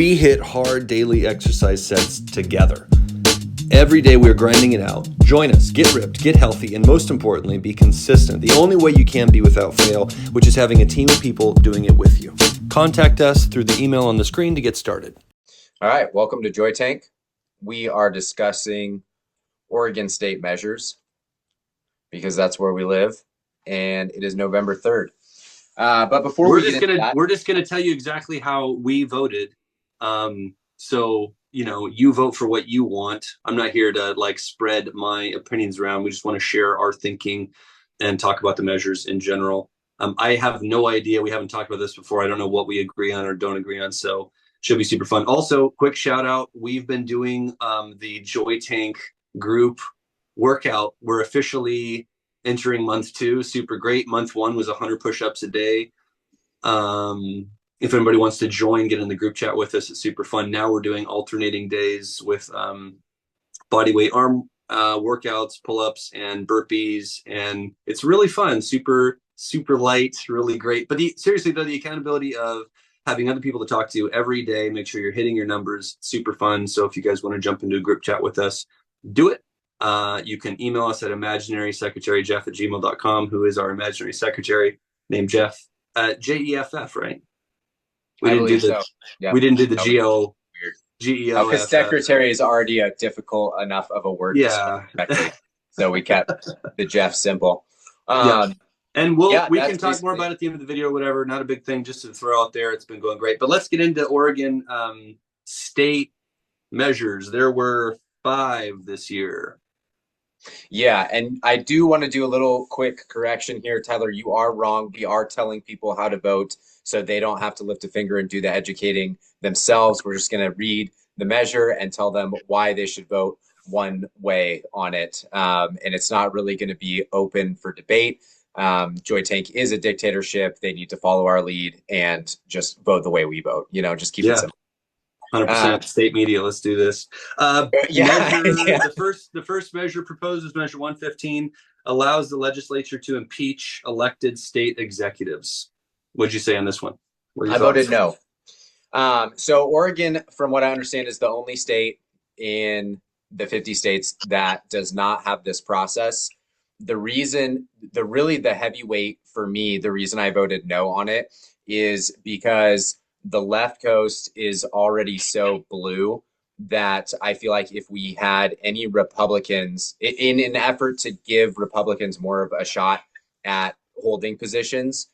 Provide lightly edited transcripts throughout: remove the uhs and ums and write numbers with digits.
We hit hard daily exercise sets together. Every day we're grinding it out. Join us, get ripped, get healthy, and most importantly, be consistent. The only way you can be without fail, which is having a team of people doing it with you. Contact us through the email on the screen to get started. All right, welcome to Joy Tank. We are discussing Oregon State measures because that's where we live, and it is November 3rd. But before we're just gonna tell you exactly how we voted. So you vote for what you want. I'm not here to spread my opinions around. We just want to share our thinking and talk about the measures in general. I have no idea. We haven't talked about this before. I don't know what we agree on or don't agree on. So should be super fun. Also, quick shout out. We've been doing the Joy Tank group workout. We're officially entering month 2. Super great. Month 1 was 100 push-ups a day. If anybody wants to join, get in the group chat with us. It's super fun. Now we're doing alternating days with body weight arm workouts, pull-ups, and burpees, and it's really fun. Super light, really great. But seriously though, the accountability of having other people to talk to every day, make sure you're hitting your numbers, super fun. So if you guys want to jump into a group chat with us, do it. You can email us at imaginarysecretaryjeff@gmail.com, who is our imaginary secretary named Jeff, Jeff, right? We didn't do the GEO. GEO. Because secretary is already a difficult enough of a word. Yeah. So we kept the Jeff simple. Yeah. And we can talk more about it at the end of the video or whatever. Not a big thing, just to throw out there. It's been going great. But let's get into Oregon state measures. There were 5 this year. Yeah, and I do want to do a little quick correction here. Tyler, you are wrong. We are telling people how to vote so they don't have to lift a finger and do the educating themselves. We're just going to read the measure and tell them why they should vote one way on it. And it's not really going to be open for debate. Joy Tank is a dictatorship. They need to follow our lead and just vote the way we vote. Just keep it simple. 100% state media. Let's do this. The first measure proposed is Measure 115, allows the legislature to impeach elected state executives. What'd you say on this one? I voted no. So Oregon, from what I understand, is the only state in the 50 states that does not have this process. The heavyweight for me, the reason I voted no on it is because the left coast is already so blue that I feel like if we had any Republicans, in an effort to give Republicans more of a shot at holding positions,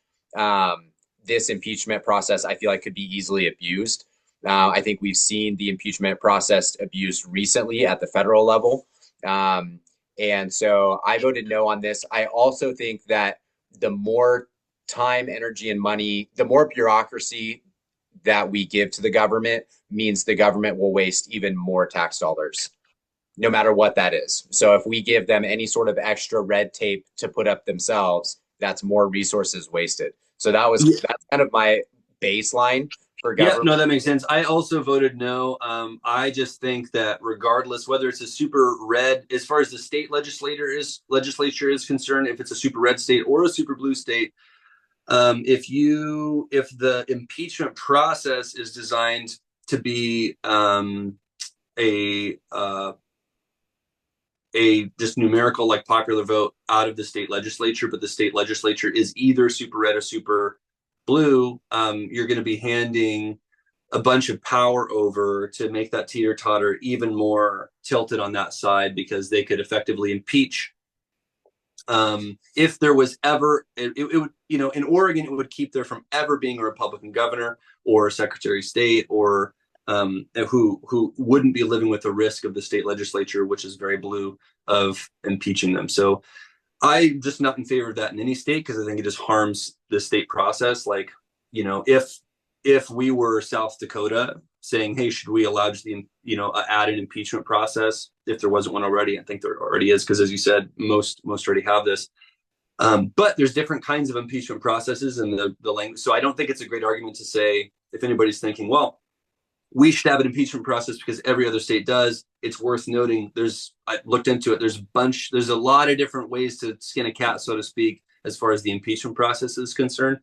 this impeachment process, I feel like, could be easily abused. I think we've seen the impeachment process abused recently at the federal level. And so I voted no on this. I also think that the more time, energy, and money, the more bureaucracy that we give to the government means the government will waste even more tax dollars, no matter what that is. So if we give them any sort of extra red tape to put up themselves, that's more resources wasted. So that's kind of my baseline for government. Yeah, no, that makes sense. I also voted no. I just think that regardless, whether it's a super red, as far as the state legislature is concerned, if it's a super red state or a super blue state, if the impeachment process is designed to be a just numerical, like popular vote out of the state legislature, but the state legislature is either super red or super blue, you're going to be handing a bunch of power over to make that teeter-totter even more tilted on that side, because they could effectively impeach. If there was ever, it would, in Oregon, it would keep there from ever being a Republican governor or Secretary of State, or who wouldn't be living with the risk of the state legislature, which is very blue, of impeaching them. So I'm just not in favor of that in any state, because I think it just harms the state process. Like, if we were South Dakota saying, hey, should we allow add an impeachment process if there wasn't one already? I think there already is, because as you said, most already have this. But there's different kinds of impeachment processes and the language. So I don't think it's a great argument to say, if anybody's thinking, well, we should have an impeachment process because every other state does. It's worth noting, I looked into it, there's a lot of different ways to skin a cat, so to speak, as far as the impeachment process is concerned.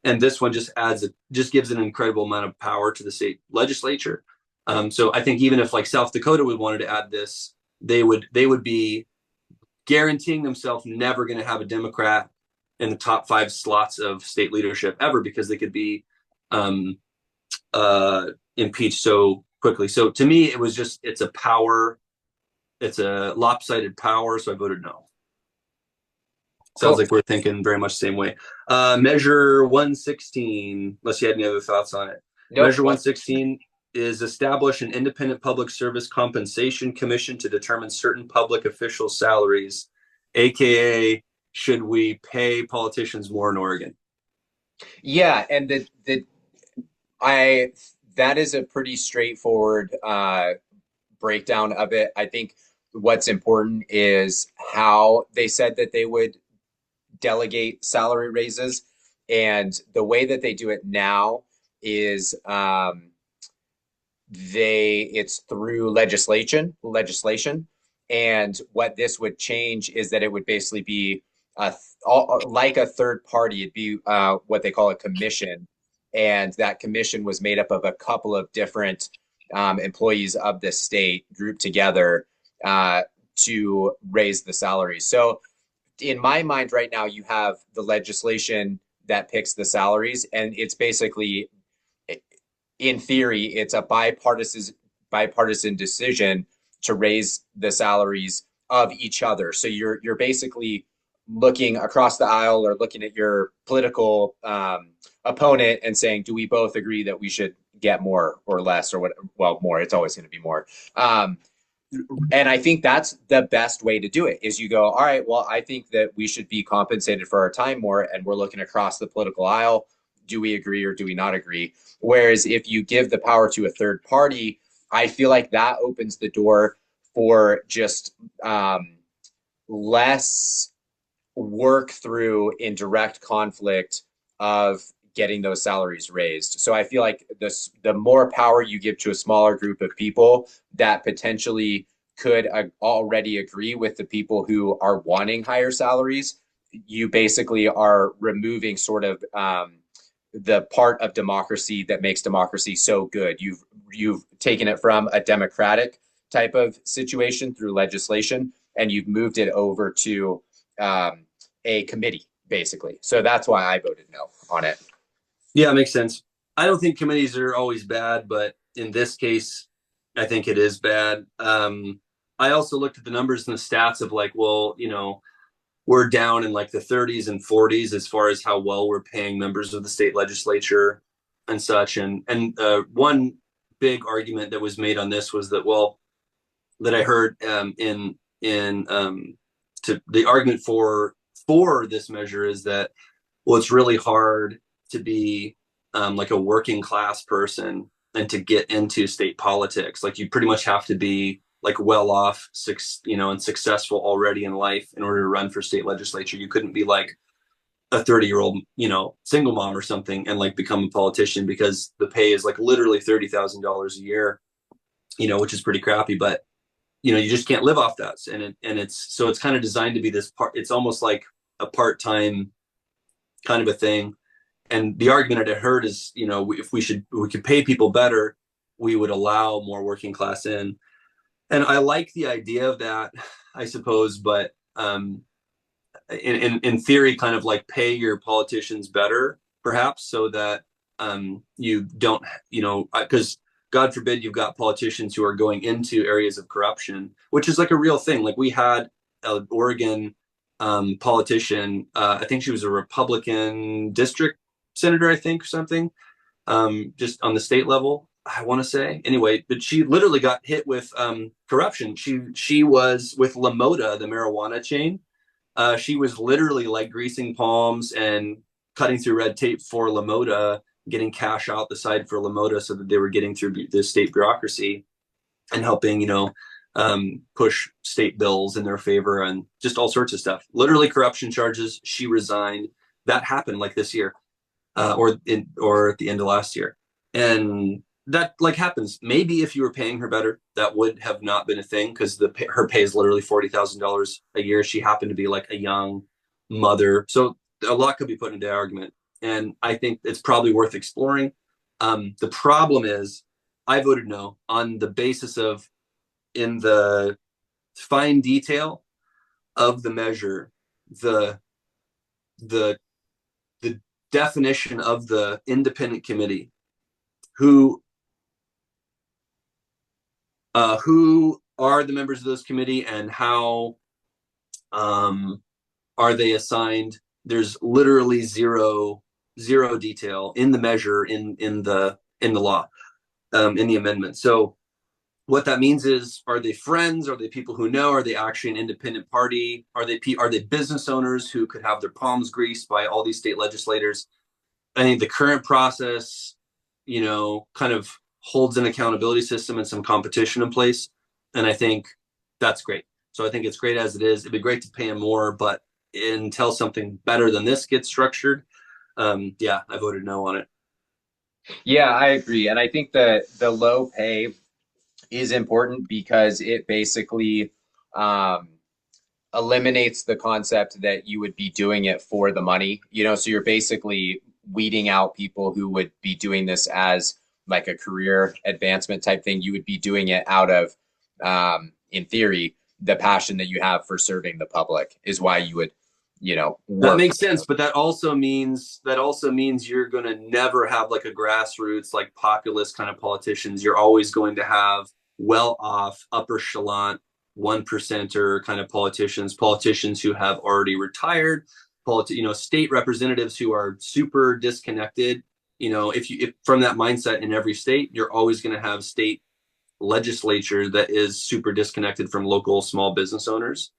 and this one just gives an incredible amount of power to the state legislature. So I think even if like South Dakota would wanted to add this, they would be guaranteeing themselves never going to have a Democrat in the top 5 slots of state leadership ever, because they could be impeached so quickly. So to me, it's a lopsided power. So I voted no. Sounds like we're thinking very much the same way. Measure 116, unless you had any other thoughts on it. Nope. Measure 116 is establish an independent public service compensation commission to determine certain public official salaries, aka should we pay politicians more in Oregon? Yeah, and that is a pretty straightforward breakdown of it. I think what's important is how they said that they would delegate salary raises, and the way that they do it now is it's through legislation, and what this would change is that it would basically be like a third party. It'd be what they call a commission, and that commission was made up of a couple of different employees of the state grouped together to raise the salaries. So in my mind right now, you have the legislation that picks the salaries, and it's basically, in theory, it's a bipartisan decision to raise the salaries of each other. So you're basically looking across the aisle or looking at your political opponent and saying, do we both agree that we should get more or less, or what? Well, more. It's always going to be more. And I think that's the best way to do it, is you go, all right, well, I think that we should be compensated for our time more, and we're looking across the political aisle. Do we agree or do we not agree? Whereas if you give the power to a third party, I feel like that opens the door for just less work through in direct conflict of getting those salaries raised. So I feel like the more power you give to a smaller group of people that potentially could already agree with the people who are wanting higher salaries, you basically are removing sort of the part of democracy that makes democracy so good. You've taken it from a democratic type of situation through legislation, and you've moved it over to a committee, basically. So that's why I voted no on it. Yeah, it makes sense. I don't think committees are always bad, but in this case, I think it is bad. I also looked at the numbers and the stats of like, well, we're down in like the 30s and 40s as far as how well we're paying members of the state legislature and such. And one big argument that was made on this was that, that I heard the argument for this measure is that, it's really hard to be like a working class person and to get into state politics. Like you pretty much have to be like well off, and successful already in life in order to run for state legislature. You couldn't be like a 30-year-old, single mom or something and like become a politician, because the pay is like literally $30,000 a year, which is pretty crappy, but you just can't live off that. And it's kind of designed to be this part. It's almost like a part-time kind of a thing. And the argument I heard is, if we could pay people better, we would allow more working class in. And I like the idea of that, I suppose, but in theory, kind of like pay your politicians better, perhaps, so that you don't, because God forbid you've got politicians who are going into areas of corruption, which is like a real thing. Like we had an Oregon politician, I think she was a Republican district senator, I think, or something, just on the state level, I want to say. Anyway, but she literally got hit with corruption. She was with LaModa, the marijuana chain. She was literally like greasing palms and cutting through red tape for LaModa, getting cash out the side for LaModa so that they were getting through the state bureaucracy and helping, push state bills in their favor and just all sorts of stuff. Literally corruption charges. She resigned. That happened like this year. Or at the end of last year. And that like happens. Maybe if you were paying her better, that would have not been a thing, because her pay is literally $40,000 a year. She happened to be like a young mother. So a lot could be put into argument. and I think it's probably worth exploring. The problem is I voted no on the basis of, in the fine detail of the measure, the the the definition of the independent committee, who are the members of this committee and how are they assigned. There's literally zero detail in the measure, in the law, in the amendment. So what that means is, are they friends? Are they people who know? Are they actually an independent party? Are they business owners who could have their palms greased by all these state legislators? I think the current process, kind of holds an accountability system and some competition in place. And I think that's great. So I think it's great as it is. It'd be great to pay them more, but until something better than this gets structured, I voted no on it. Yeah, I agree. And I think the low pay is important because it basically eliminates the concept that you would be doing it for the money. So you're basically weeding out people who would be doing this as like a career advancement type thing. You would be doing it out of, in theory, the passion that you have for serving the public is why you would, work. That makes sense, but that also means you're going to never have like a grassroots, like populist kind of politicians. You're always going to have well-off, upper echelon, 1%er kind of politicians who have already retired, state representatives who are super disconnected. If from that mindset in every state, you're always going to have state legislature that is super disconnected from local small business owners.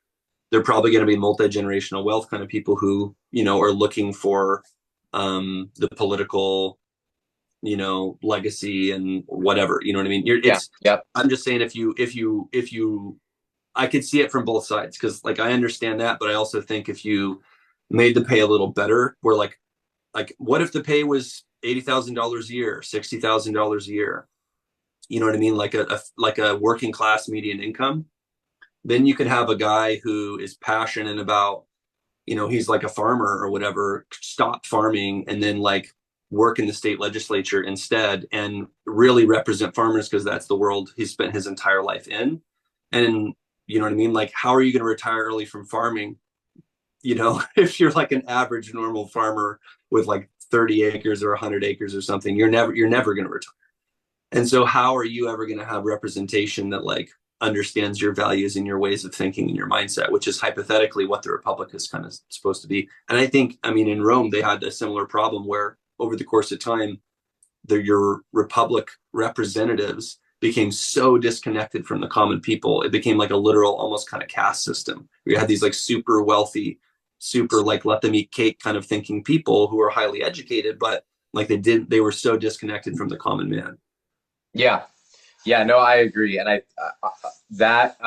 They're probably going to be multi-generational wealth kind of people who, are looking for the political, legacy and whatever, you know what I mean? I'm just saying, if you, I could see it from both sides, because like I understand that, but I also think if you made the pay a little better, where like what if the pay was $80,000 a year, $60,000 a year? You know what I mean? Like a working class median income. Then you could have a guy who is passionate about, he's like a farmer or whatever, stop farming and then like work in the state legislature instead and really represent farmers, because that's the world he's spent his entire life in. And you know what I mean? Like, how are you going to retire early from farming? If you're like an average normal farmer with like 30 acres or 100 acres or something, you're never going to retire. And so how are you ever going to have representation that like understands your values and your ways of thinking and your mindset, which is hypothetically what the Republic is kind of supposed to be. And I think, in Rome, they had a similar problem where over the course of time, your Republic representatives became so disconnected from the common people. It became like a literal, almost kind of caste system. You had these like super wealthy, super like let them eat cake kind of thinking people who are highly educated, but like they were so disconnected from the common man. Yeah, no, I agree. And that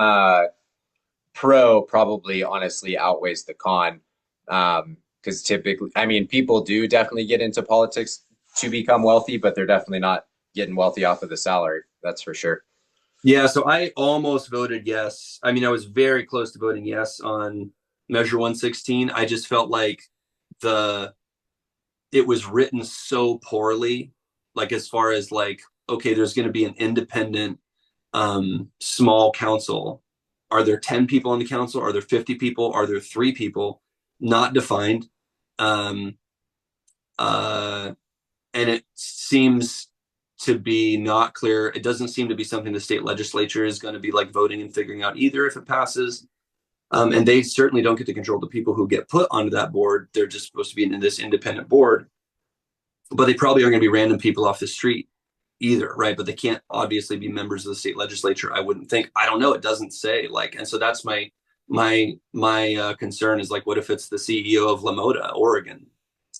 pro probably honestly outweighs the con. Because typically, people do definitely get into politics to become wealthy, but they're definitely not getting wealthy off of the salary. That's for sure. Yeah, so I almost voted yes. I was very close to voting yes on Measure 116. I just felt like it was written so poorly, like as far as like, okay, there's going to be an independent small council. Are there 10 people on the council? Are there 50 people? Are there 3 people? Not defined. And it seems to be not clear. It doesn't seem to be something the state legislature is going to be like voting and figuring out either if it passes. And they certainly don't get to control the people who get put onto that board. They're just supposed to be in this independent board. But they probably aren't going to be random people off the street either, right? But they can't obviously be members of the state legislature, I wouldn't think. I don't know. It doesn't say, like, and so that's my concern is like, what if it's the CEO of LaModa, Oregon,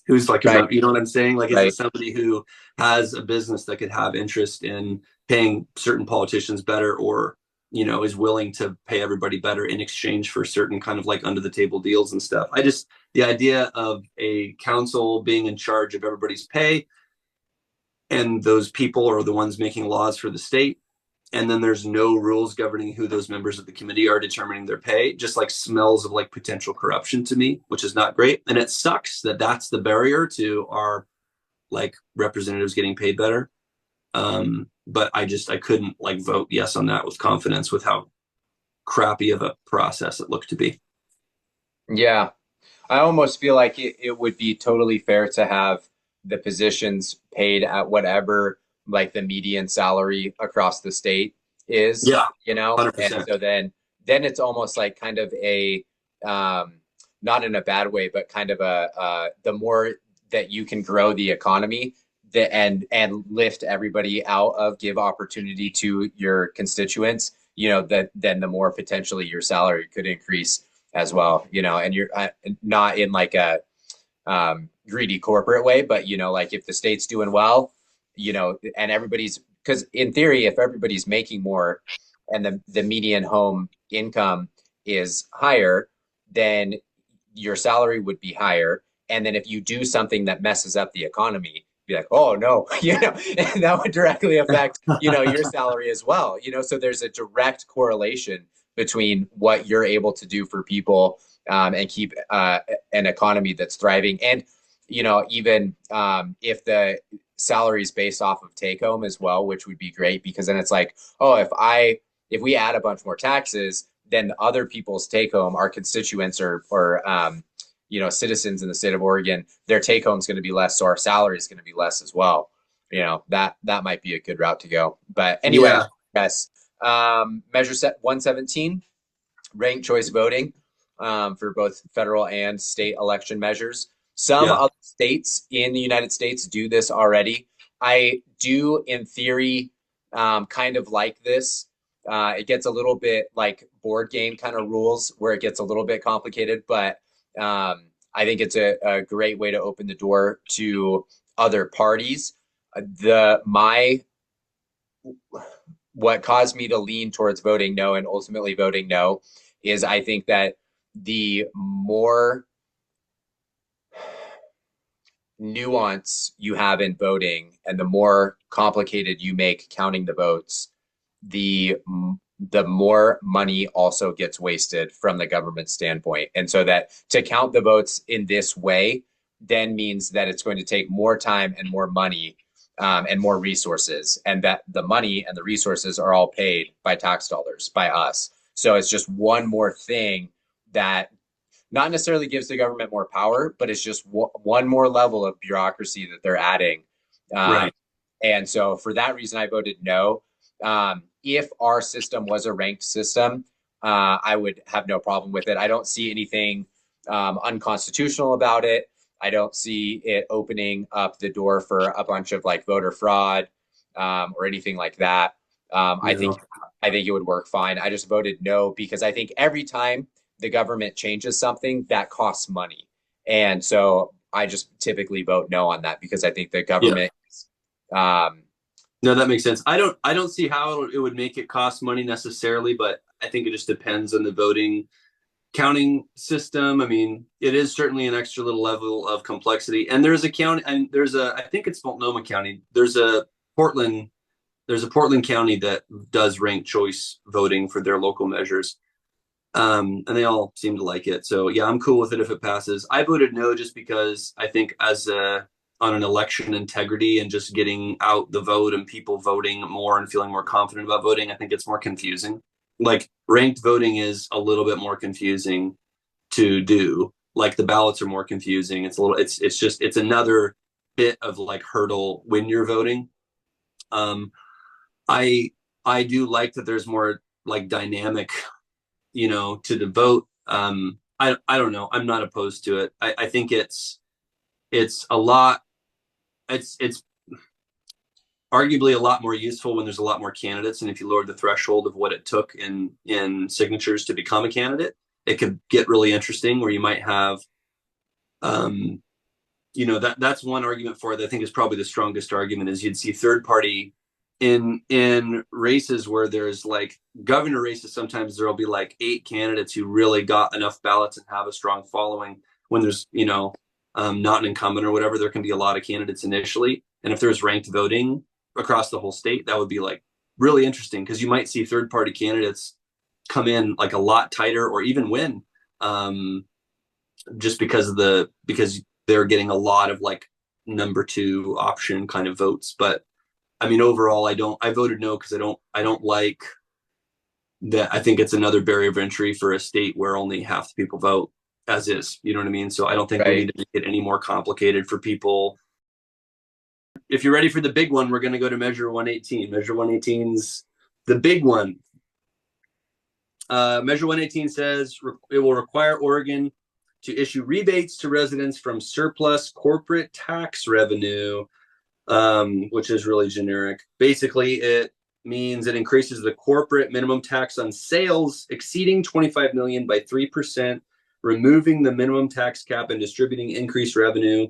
who's like, right. You know what I'm saying? Like, is right. it somebody who has a business that could have interest in paying certain politicians better, or, is willing to pay everybody better in exchange for certain kind of like under the table deals and stuff. The idea of a council being in charge of everybody's pay, and those people are the ones making laws for the state, and then there's no rules governing who those members of the committee are determining their pay. Just like smells of like potential corruption to me, which is not great. And it sucks that that's the barrier to our like representatives getting paid better. But I couldn't like vote yes on that with confidence with how crappy of a process it looked to be. Yeah. I almost feel like it would be totally fair to have the positions paid at whatever like the median salary across the state is, Yeah, you know? 100%. And so then it's almost like kind of a not in a bad way, but kind of the more that you can grow the economy and lift everybody out of, give opportunity to your constituents, you know, that then the more potentially your salary could increase as well, you know, and you're not in like a greedy corporate way, but you know, like if the state's doing well, you know, and everybody's, because in theory, if everybody's making more and the median home income is higher, then your salary would be higher. And then if you do something that messes up the economy, be like, oh no, you know, and that would directly affect, you know, your salary as well. You know, so there's a direct correlation between what you're able to do for people and keep an economy that's thriving. And, you know, even if the salary is based off of take home as well, which would be great, because then it's like, oh, if we add a bunch more taxes, then other people's take home, our constituents or you know, citizens in the state of Oregon, their take home is going to be less, so our salary is going to be less as well. You know, that might be a good route to go. But anyway, Yeah. yes. Measure set 117, ranked choice voting for both federal and state election measures. Some Yeah. other states in the United States do this already. I do, in theory, kind of like this. It gets a little bit like board game kind of rules where it gets a little bit complicated, but I think it's a great way to open the door to other parties. What caused me to lean towards voting no and ultimately voting no is I think that the more nuance you have in voting and the more complicated you make counting the votes, the more money also gets wasted from the government standpoint. And so that to count the votes in this way then means that it's going to take more time and more money and more resources, and that the money and the resources are all paid by tax dollars, by us. So it's just one more thing that not necessarily gives the government more power, but it's just one more level of bureaucracy that they're adding. Right. And so for that reason, I voted no. If our system was a ranked system, I would have no problem with it. I don't see anything unconstitutional about it. I don't see it opening up the door for a bunch of like voter fraud or anything like that. I think it would work fine. I just voted no because I think every time the government changes something, that costs money, and so I just typically vote no on that because I think the government. Yeah. No, that makes sense. I don't see how it would make it cost money necessarily, but I think it just depends on the voting counting system. I mean, it is certainly an extra little level of complexity. And there's a county, and I think it's Multnomah County. There's a Portland County that does ranked choice voting for their local measures. And they all seem to like it. So yeah, I'm cool with it if it passes. I voted no just because I think on an election integrity and just getting out the vote and people voting more and feeling more confident about voting, I think it's more confusing. Like ranked voting is a little bit more confusing to do. Like the ballots are more confusing. It's another bit of like hurdle when you're voting. I do like that there's more like dynamic, you know, to the vote. I don't know. I'm not opposed to it. I think it's a lot. It's arguably a lot more useful when there's a lot more candidates. And if you lower the threshold of what it took in signatures to become a candidate, it could get really interesting where you might have, you know, that's one argument for it that I think is probably the strongest argument is you'd see third party in races where there's like governor races. Sometimes there'll be like 8 candidates who really got enough ballots and have a strong following. When there's, you know, not an incumbent or whatever, there can be a lot of candidates initially. And if there's ranked voting across the whole state, that would be like really interesting because you might see third-party candidates come in like a lot tighter or even win, just because they're getting a lot of like number two option kind of votes. But I mean, overall, I voted no because I don't like that. I think it's another barrier of entry for a state where only half the people vote as is. You know what I mean? So I don't think we need to make it any more complicated for people. If you're ready for the big one, we're going to go to Measure 118. Measure 118's the big one. Measure 118 says it will require Oregon to issue rebates to residents from surplus corporate tax revenue, which is really generic. Basically, it means it increases the corporate minimum tax on sales exceeding $25 million by 3%, removing the minimum tax cap and distributing increased revenue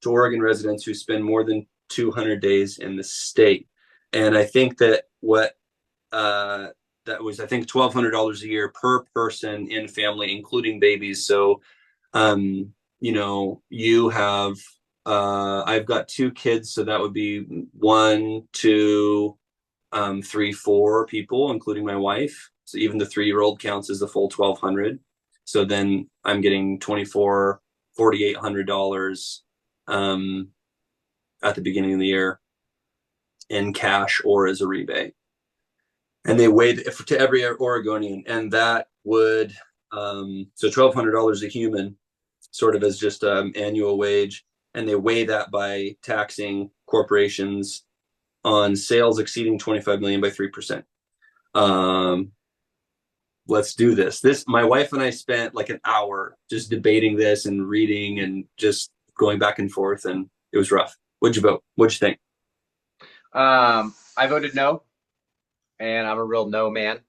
to Oregon residents who spend more than 200 days in the state. And I think that that was, I think, $1,200 a year per person in family, including babies. So, you know, you have, I've got 2 kids, so that would be 1, 2, 3, 4 people, including my wife. So even the 3-year-old counts as the full 1,200. So then I'm getting $4,800 at the beginning of the year in cash or as a rebate. And they weighed it to every Oregonian, and that would so $1,200 a human, sort of as just annual wage, and they weigh that by taxing corporations on sales exceeding 25 million by 3%. Let's do this. My wife and I spent like an hour just debating this and reading and just going back and forth, and it was rough. What'd you vote? What'd you think? I voted no, and I'm a real no man.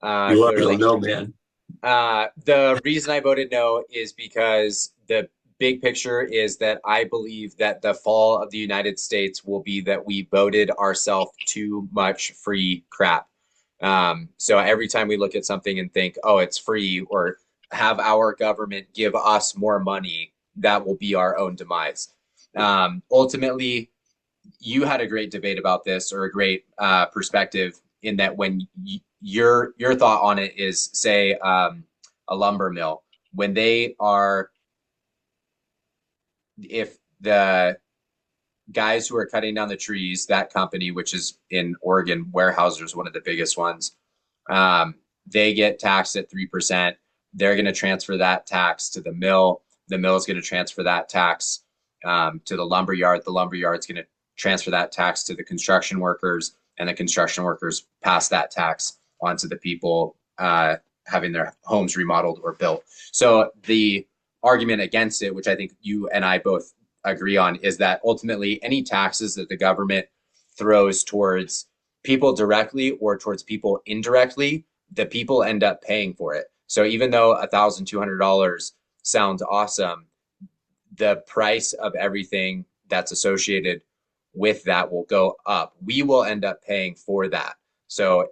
You are a real no man. The reason I voted no is because the big picture is that I believe that the fall of the United States will be that we voted ourselves too much free crap. So every time we look at something and think, oh, it's free, or have our government give us more money, that will be our own demise. Ultimately, you had a great debate about this, or a great perspective, in that when your thought on it is, say, a lumber mill, when they are, if the guys who are cutting down the trees, that company, which is in Oregon, Weyerhaeuser is one of the biggest ones, they get taxed at 3%. They're going to transfer that tax to the mill. The mill is going to transfer that tax to the lumber yard. The lumber yard is going to transfer that tax to the construction workers, and the construction workers pass that tax onto the people having their homes remodeled or built. So the argument against it, which I think you and I both agree on, is that ultimately any taxes that the government throws towards people directly or towards people indirectly, the people end up paying for it. So even though $1,200 sounds awesome, the price of everything that's associated with that will go up. We will end up paying for that. So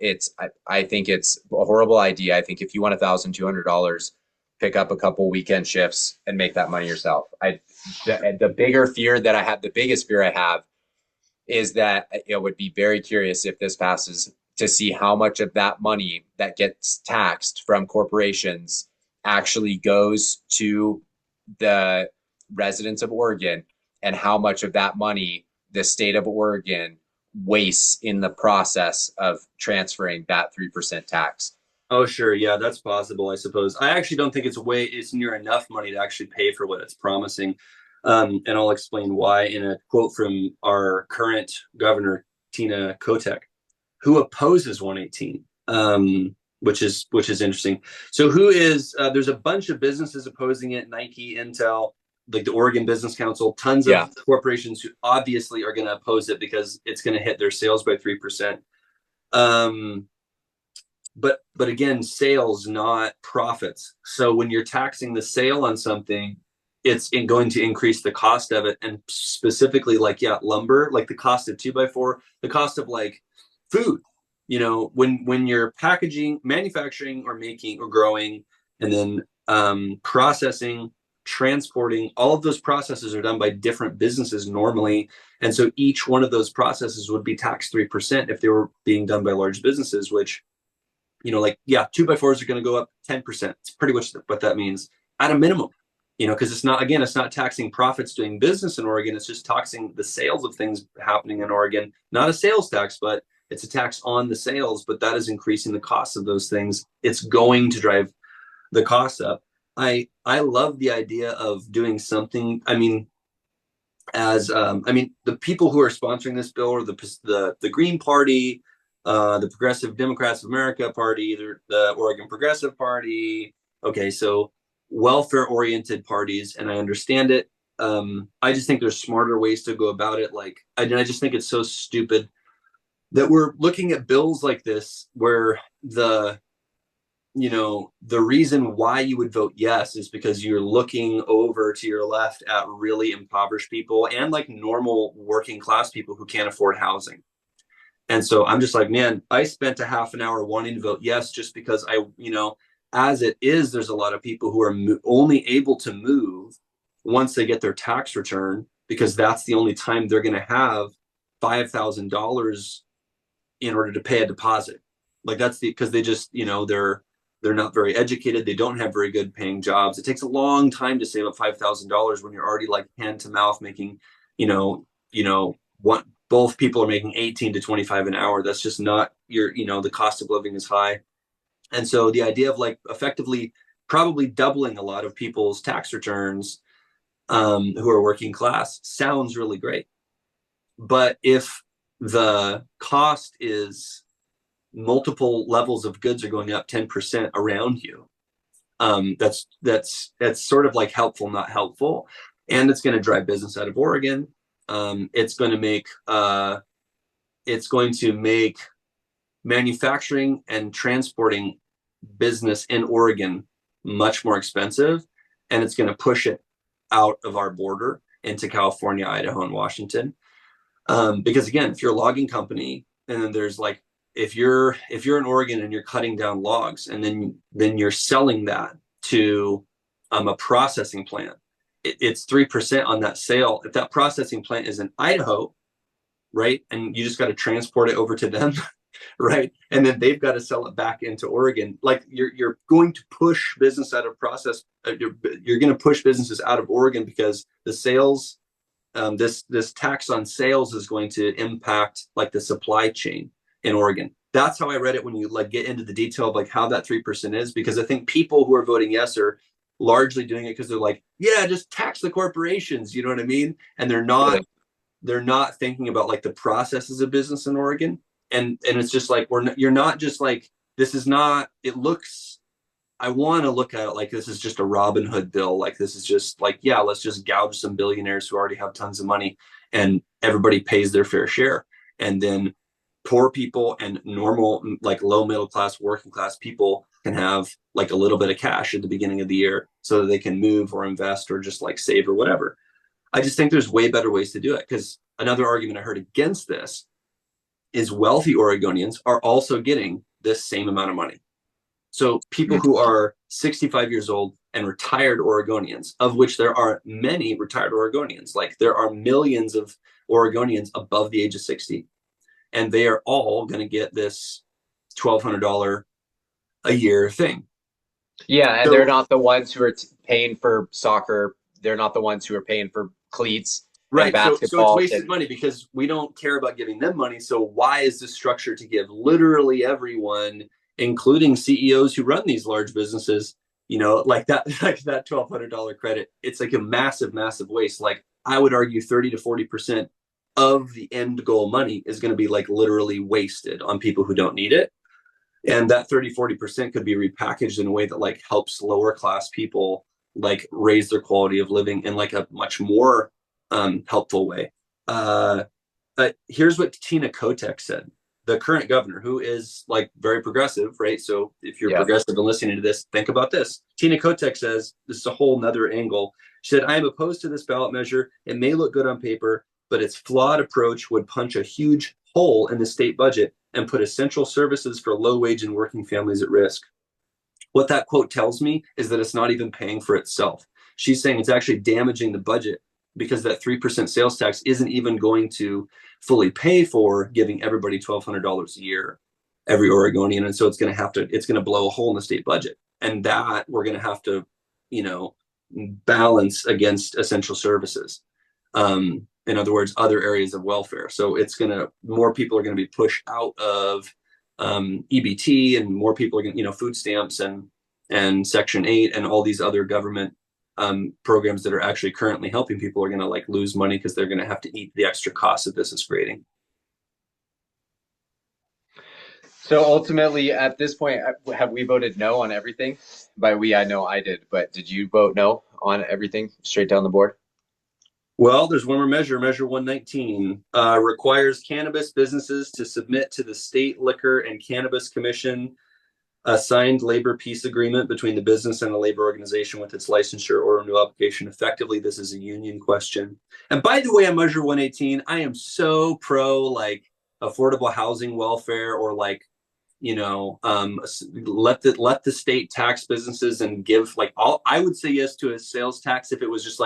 I think it's a horrible idea. I think if you want $1,200, pick up a couple weekend shifts and make that money yourself. The bigger fear that I have, the biggest fear I have, is that it would be very curious if this passes to see how much of that money that gets taxed from corporations actually goes to the residents of Oregon, and how much of that money the state of Oregon wastes in the process of transferring that 3% tax. Oh, sure. Yeah, that's possible, I suppose. I actually don't think it's near enough money to actually pay for what it's promising. And I'll explain why in a quote from our current governor, Tina Kotek, who opposes 118, which is interesting. So there's a bunch of businesses opposing it: Nike, Intel, like the Oregon Business Council, tons of corporations who obviously are going to oppose it because it's going to hit their sales by 3%. But again, sales, not profits. So when you're taxing the sale on something, it's going to increase the cost of it. And specifically, like, lumber, like the cost of 2x4, the cost of like food, you know, when you're packaging, manufacturing, or making, or growing, and then processing transporting, all of those processes are done by different businesses normally. And so each one of those processes would be taxed 3% if they were being done by large businesses, which, like, yeah, 2x4s are going to go up 10%. It's pretty much what that means at a minimum, because it's not taxing profits doing business in Oregon. It's just taxing the sales of things happening in Oregon, not a sales tax, but it's a tax on the sales, but that is increasing the cost of those things. It's going to drive the cost up. I love the idea of doing something. I mean, the people who are sponsoring this bill are the Green Party, the Progressive Democrats of America Party, the Oregon Progressive Party. Okay, so welfare-oriented parties, and I understand it. I just think there's smarter ways to go about it. I just think it's so stupid that we're looking at bills like this where the reason why you would vote yes is because you're looking over to your left at really impoverished people and like normal working class people who can't afford housing. And so I'm just like, man, I spent a half an hour wanting to vote yes just because as it is, there's a lot of people who are only able to move once they get their tax return, because that's the only time they're going to have $5,000 in order to pay a deposit. Like because they just, they're not very educated. They don't have very good paying jobs. It takes a long time to save up $5,000 when you're already like hand to mouth making, both people are making 18 to 25 an hour. That's just not the cost of living is high. And so the idea of like effectively probably doubling a lot of people's tax returns who are working class sounds really great. But if the cost is multiple levels of goods are going up 10% around you, that's sort of like helpful, not helpful. And it's going to drive business out of Oregon. It's going to make manufacturing and transporting business in Oregon much more expensive, and it's going to push it out of our border into California, Idaho, and Washington. Because again, if you're a logging company, and then there's like, if you're in Oregon and you're cutting down logs, and then you're selling that to a processing plant, it's 3% on that sale. If that processing plant is in Idaho, right, and you just got to transport it over to them, right, and then they've got to sell it back into Oregon. Like you're going to push business out of process. You're going to push businesses out of Oregon because the sales, this tax on sales is going to impact like the supply chain in Oregon. That's how I read it when you like get into the detail of like how that 3% is, because I think people who are voting yes are largely doing it because they're like, yeah, just tax the corporations, you know what I mean? And they're not thinking about like the processes of business in Oregon. And it's just like, you're not just like, this is not, I want to look at it like this is just a Robin Hood bill. Like this is just like, yeah, let's just gouge some billionaires who already have tons of money and everybody pays their fair share. And then poor people and normal, like low middle class, working class people can have like a little bit of cash at the beginning of the year so that they can move or invest or just like save or whatever. I just think there's way better ways to do it, because another argument I heard against this is wealthy Oregonians are also getting this same amount of money. So people who are 65 years old and retired Oregonians, of which there are many retired Oregonians, like there are millions of Oregonians above the age of 60, and they are all going to get this $1,200 a year thing. Yeah, and they're not the ones who are paying for soccer. They're not the ones who are paying for cleats. Right. Basketball. So it's wasted money because we don't care about giving them money. So why is this structure to give literally everyone, including CEOs who run these large businesses, like that $1,200 credit? It's like a massive, massive waste. Like I would argue 30 to 40% of the end goal money is going to be like literally wasted on people who don't need it. And that 30-40% could be repackaged in a way that like helps lower class people like raise their quality of living in like a much more helpful way. But here's what Tina Kotek said, the current governor, who is like very progressive, right? So if you're progressive and listening to this, think about this. Tina Kotek says, this is a whole nother angle. She said, I am opposed to this ballot measure. It may look good on paper, but its flawed approach would punch a huge hole in the state budget and put essential services for low wage and working families at risk. What that quote tells me is that it's not even paying for itself, She's saying it's actually damaging the budget because that 3% sales tax isn't even going to fully pay for giving everybody $1,200 a year, every Oregonian. And so it's going to blow a hole in the state budget. And that we're going to have to, balance against essential services. In other words, other areas of welfare. So more people are going to be pushed out of EBT, and more people are going to, food stamps and Section 8 and all these other government programs that are actually currently helping people are going to lose money because they're going to have to eat the extra costs that this is creating. So ultimately, at this point, have we voted no on everything? By we, I know I did, but did you vote no on everything straight down the board? Well, there's one more measure. Measure 119 requires cannabis businesses to submit to the State Liquor and Cannabis Commission a signed labor peace agreement between the business and the labor organization with its licensure or renewal application. Effectively, this is a union question. And by the way, on Measure 118, I am so pro affordable housing welfare, or let the state tax businesses and give I would say yes to a sales tax if it was just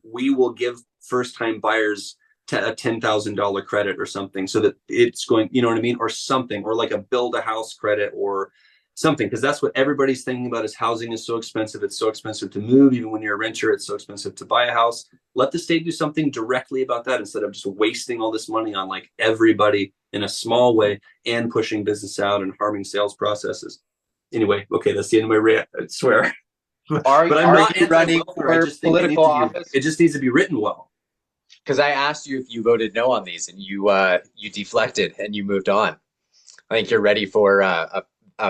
we will give first time buyers a $10,000 credit or something, so that it's going, you know what I mean, or something, or a build a house credit or something, because that's what everybody's thinking about is housing is so expensive. It's so expensive to move. Even when you're a renter, it's so expensive to buy a house. Let the state do something directly about that instead of just wasting all this money on everybody in a small way and pushing business out and harming sales processes. Anyway, okay, that's the end of my rant, I swear. But I'm not running for political office? It just needs to be written well. Because I asked you if you voted no on these, and you deflected and you moved on. I think you're ready for a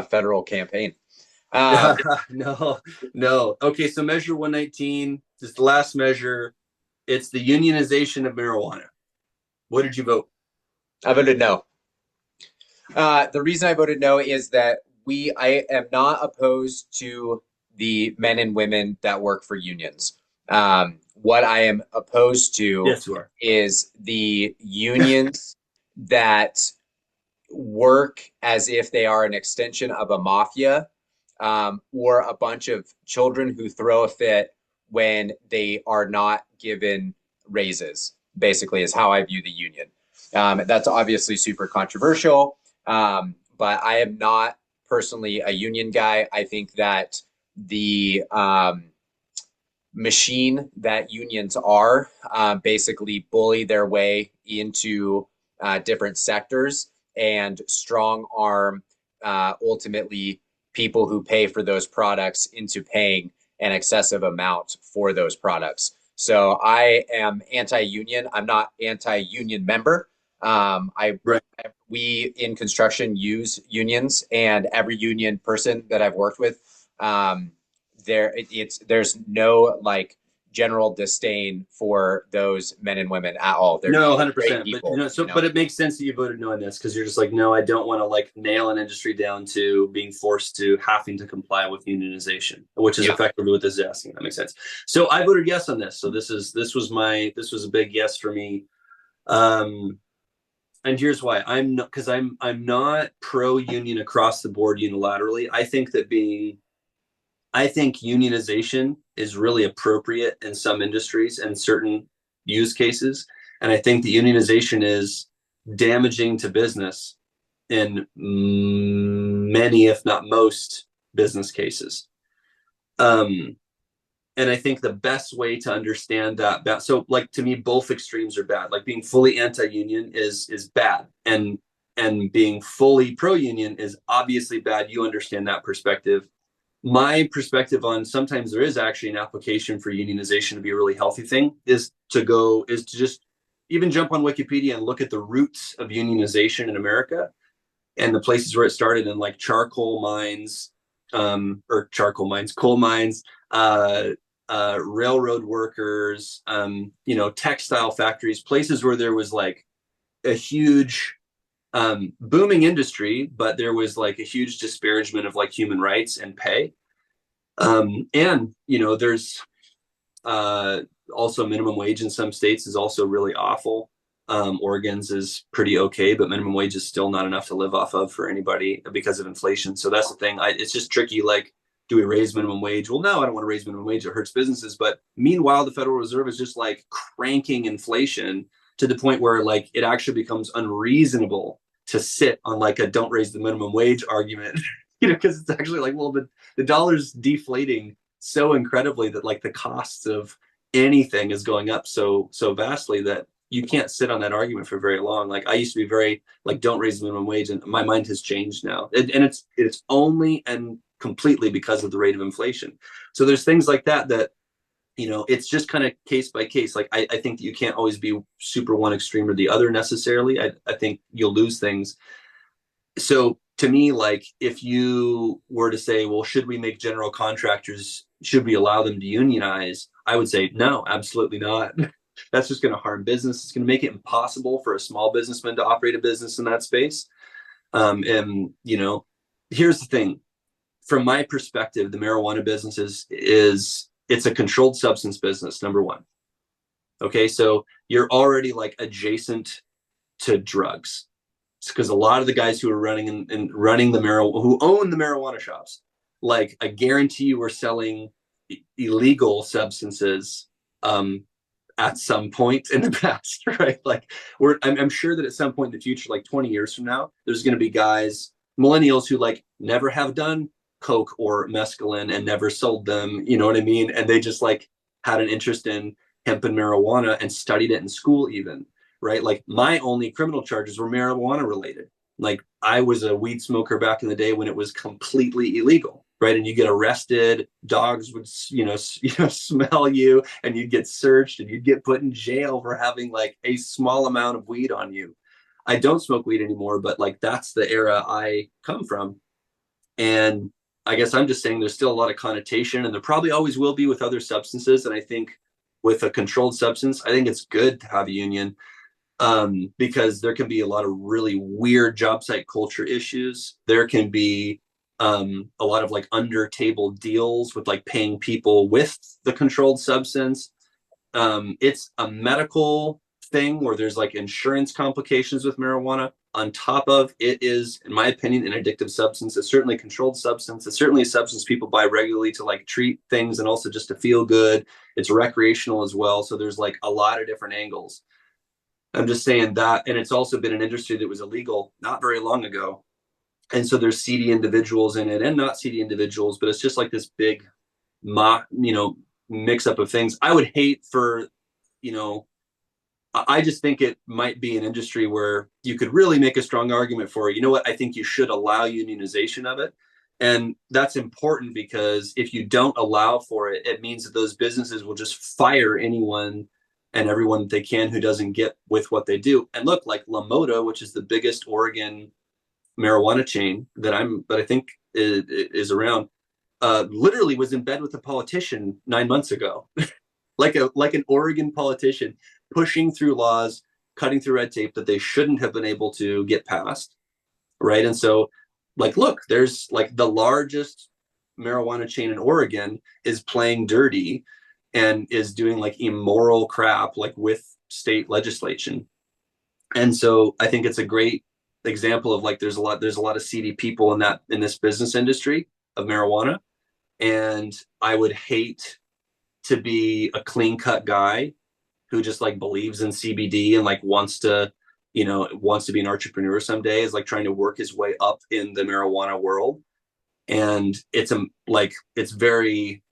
federal campaign. No. Okay, so Measure 119 is the last measure. It's the unionization of marijuana. What did you vote? I voted no. The reason I voted no is that I am not opposed to the men and women that work for unions. What I am opposed to Yes, you are. is the unions that work as if they are an extension of a mafia, or a bunch of children who throw a fit when they are not given raises, basically, is how I view the union. That's obviously super controversial, but I am not personally a union guy. I think that the machine that unions are basically bully their way into different sectors and strong arm ultimately people who pay for those products into paying an excessive amount for those products. So I am anti-union. I'm not anti-union member. We in construction use unions, and every union person that I've worked with, there's no general disdain for those men and women at all. They're no, 100%. People, but it makes sense that you voted no on this, because you're just no, I don't want to nail an industry down to being forced to having to comply with unionization, which is effectively what this is asking. That makes sense. So I voted yes on this. So this was a big yes for me. And here's why. I'm not pro union across the board unilaterally. I think unionization is really appropriate in some industries and certain use cases. And I think the unionization is damaging to business in many, if not most, business cases. And I think the best way to understand that, so to me, both extremes are bad. Being fully anti-union is bad. And being fully pro-union is obviously bad. You understand that perspective. My perspective on sometimes there is actually an application for unionization to be a really healthy thing is to just even jump on Wikipedia and look at the roots of unionization in America and the places where it started in coal mines, railroad workers, textile factories, places where there was a huge booming industry, but there was a huge disparagement of human rights and pay. There's also minimum wage in some states is also really awful. Oregon's is pretty okay, but minimum wage is still not enough to live off of for anybody because of inflation. So that's the thing. It's just tricky. do we raise minimum wage? Well, no, I don't want to raise minimum wage. It hurts businesses. But meanwhile, the Federal Reserve is just like cranking inflation to the point where like it actually becomes unreasonable to sit on like a don't raise the minimum wage argument, because it's actually like, well, the dollar's deflating so incredibly that like the costs of anything is going up so vastly that you can't sit on that argument for very long. Like I used to be very like, don't raise the minimum wage, and my mind has changed now. And it's only and completely because of the rate of inflation. So there's things like that, it's just kind of case by case. Like I think that you can't always be super one extreme or the other necessarily. I think you'll lose things. So to me, like if you were to say, well, should we make general contractors, should we allow them to unionize? I would say, no, absolutely not. That's just going to harm business. It's going to make it impossible for a small businessman to operate a business in that space. And here's the thing. From my perspective, the marijuana business it's a controlled substance business, number one. Okay, so you're already like adjacent to drugs, because a lot of the guys who are running the marijuana, who own the marijuana shops, like I guarantee you, are selling illegal substances at some point in the past, right? Like I'm sure that at some point in the future, like 20 years from now, there's going to be guys, millennials, who like never have done coke or mescaline and never sold them, you know what I mean? And they just like had an interest in hemp and marijuana and studied it in school even, right? Like my only criminal charges were marijuana related. Like I was a weed smoker back in the day when it was completely illegal, right? And you get arrested, dogs would, smell you, and you'd get searched and you'd get put in jail for having like a small amount of weed on you. I don't smoke weed anymore, but like that's the era I come from. And I guess I'm just saying there's still a lot of connotation, and there probably always will be with other substances. And I think with a controlled substance, I think it's good to have a union, because there can be a lot of really weird job site culture issues. There can be a lot of like under table deals with like paying people with the controlled substance. It's a medical thing where there's like insurance complications with marijuana. On top of it is, in my opinion, an addictive substance. It's certainly a controlled substance. It's certainly a substance people buy regularly to like treat things and also just to feel good. It's recreational as well. So there's like a lot of different angles. I'm just saying that. And it's also been an industry that was illegal not very long ago. And so there's seedy individuals in it and not seedy individuals, but it's just like this big mix up of things. I would hate for, I just think it might be an industry where you could really make a strong argument for, I think you should allow unionization of it. And that's important, because if you don't allow for it, it means that those businesses will just fire anyone and everyone that they can who doesn't get with what they do. And look, like La Mota, which is the biggest Oregon marijuana chain that I think is around, literally was in bed with a politician 9 months ago, like an Oregon politician, pushing through laws, cutting through red tape that they shouldn't have been able to get past, right? And so, like, look, there's like the largest marijuana chain in Oregon is playing dirty and is doing like immoral crap, like with state legislation. And so I think it's a great example of like there's a lot of seedy people in this business industry of marijuana. And I would hate to be a clean cut guy who just like believes in CBD and like wants to be an entrepreneur someday, is like trying to work his way up in the marijuana world. And it's very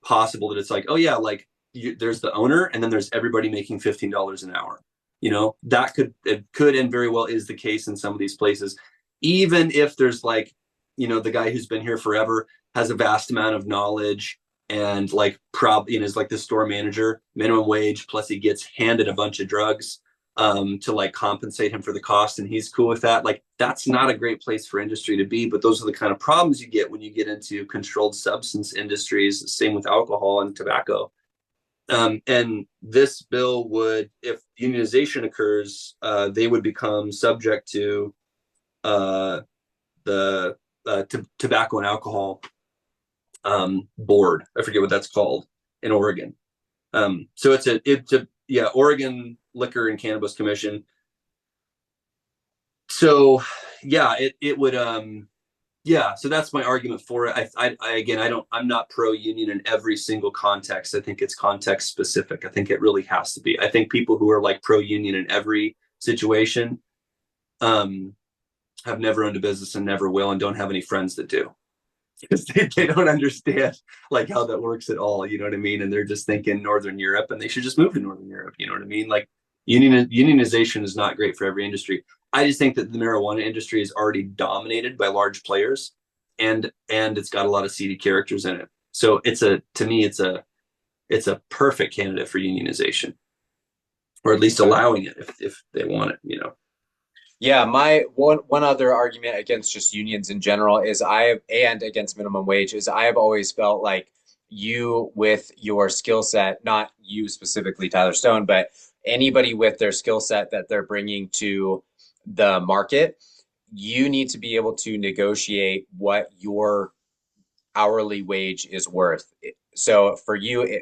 possible that it's like, oh yeah, like there's the owner and then there's everybody making $15 an hour. It could and very well is the case in some of these places, even if there's like, the guy who's been here forever has a vast amount of knowledge and like is like the store manager, minimum wage, plus he gets handed a bunch of drugs to like compensate him for the cost, and he's cool with that. Like that's not a great place for industry to be, but those are the kind of problems you get when you get into controlled substance industries. Same with alcohol and tobacco. And this bill would, if unionization occurs, they would become subject to the tobacco and alcohol board. I forget what that's called in Oregon. So it's a Oregon Liquor and Cannabis Commission. So yeah, it would Yeah, so that's my argument for it. Again, I'm not pro union in every single context. I think it's context specific. I think it really has to be. I think people who are like pro union in every situation um, have never owned a business and never will, and don't have any friends that do, because they don't understand like how that works at all. You know what I mean? And they're just thinking Northern Europe, and they should just move to Northern Europe. You know what I mean? Like unionization is not great for every industry. I just think that the marijuana industry is already dominated by large players, and it's got a lot of seedy characters in it. So to me it's a perfect candidate for unionization, or at least allowing it if they want it. You know. Yeah, my one other argument against just unions in general is and against minimum wage is I have always felt like you with your skill set, not you specifically, Tyler Stone, but anybody with their skill set that they're bringing to the market, you need to be able to negotiate what your hourly wage is worth. So for you,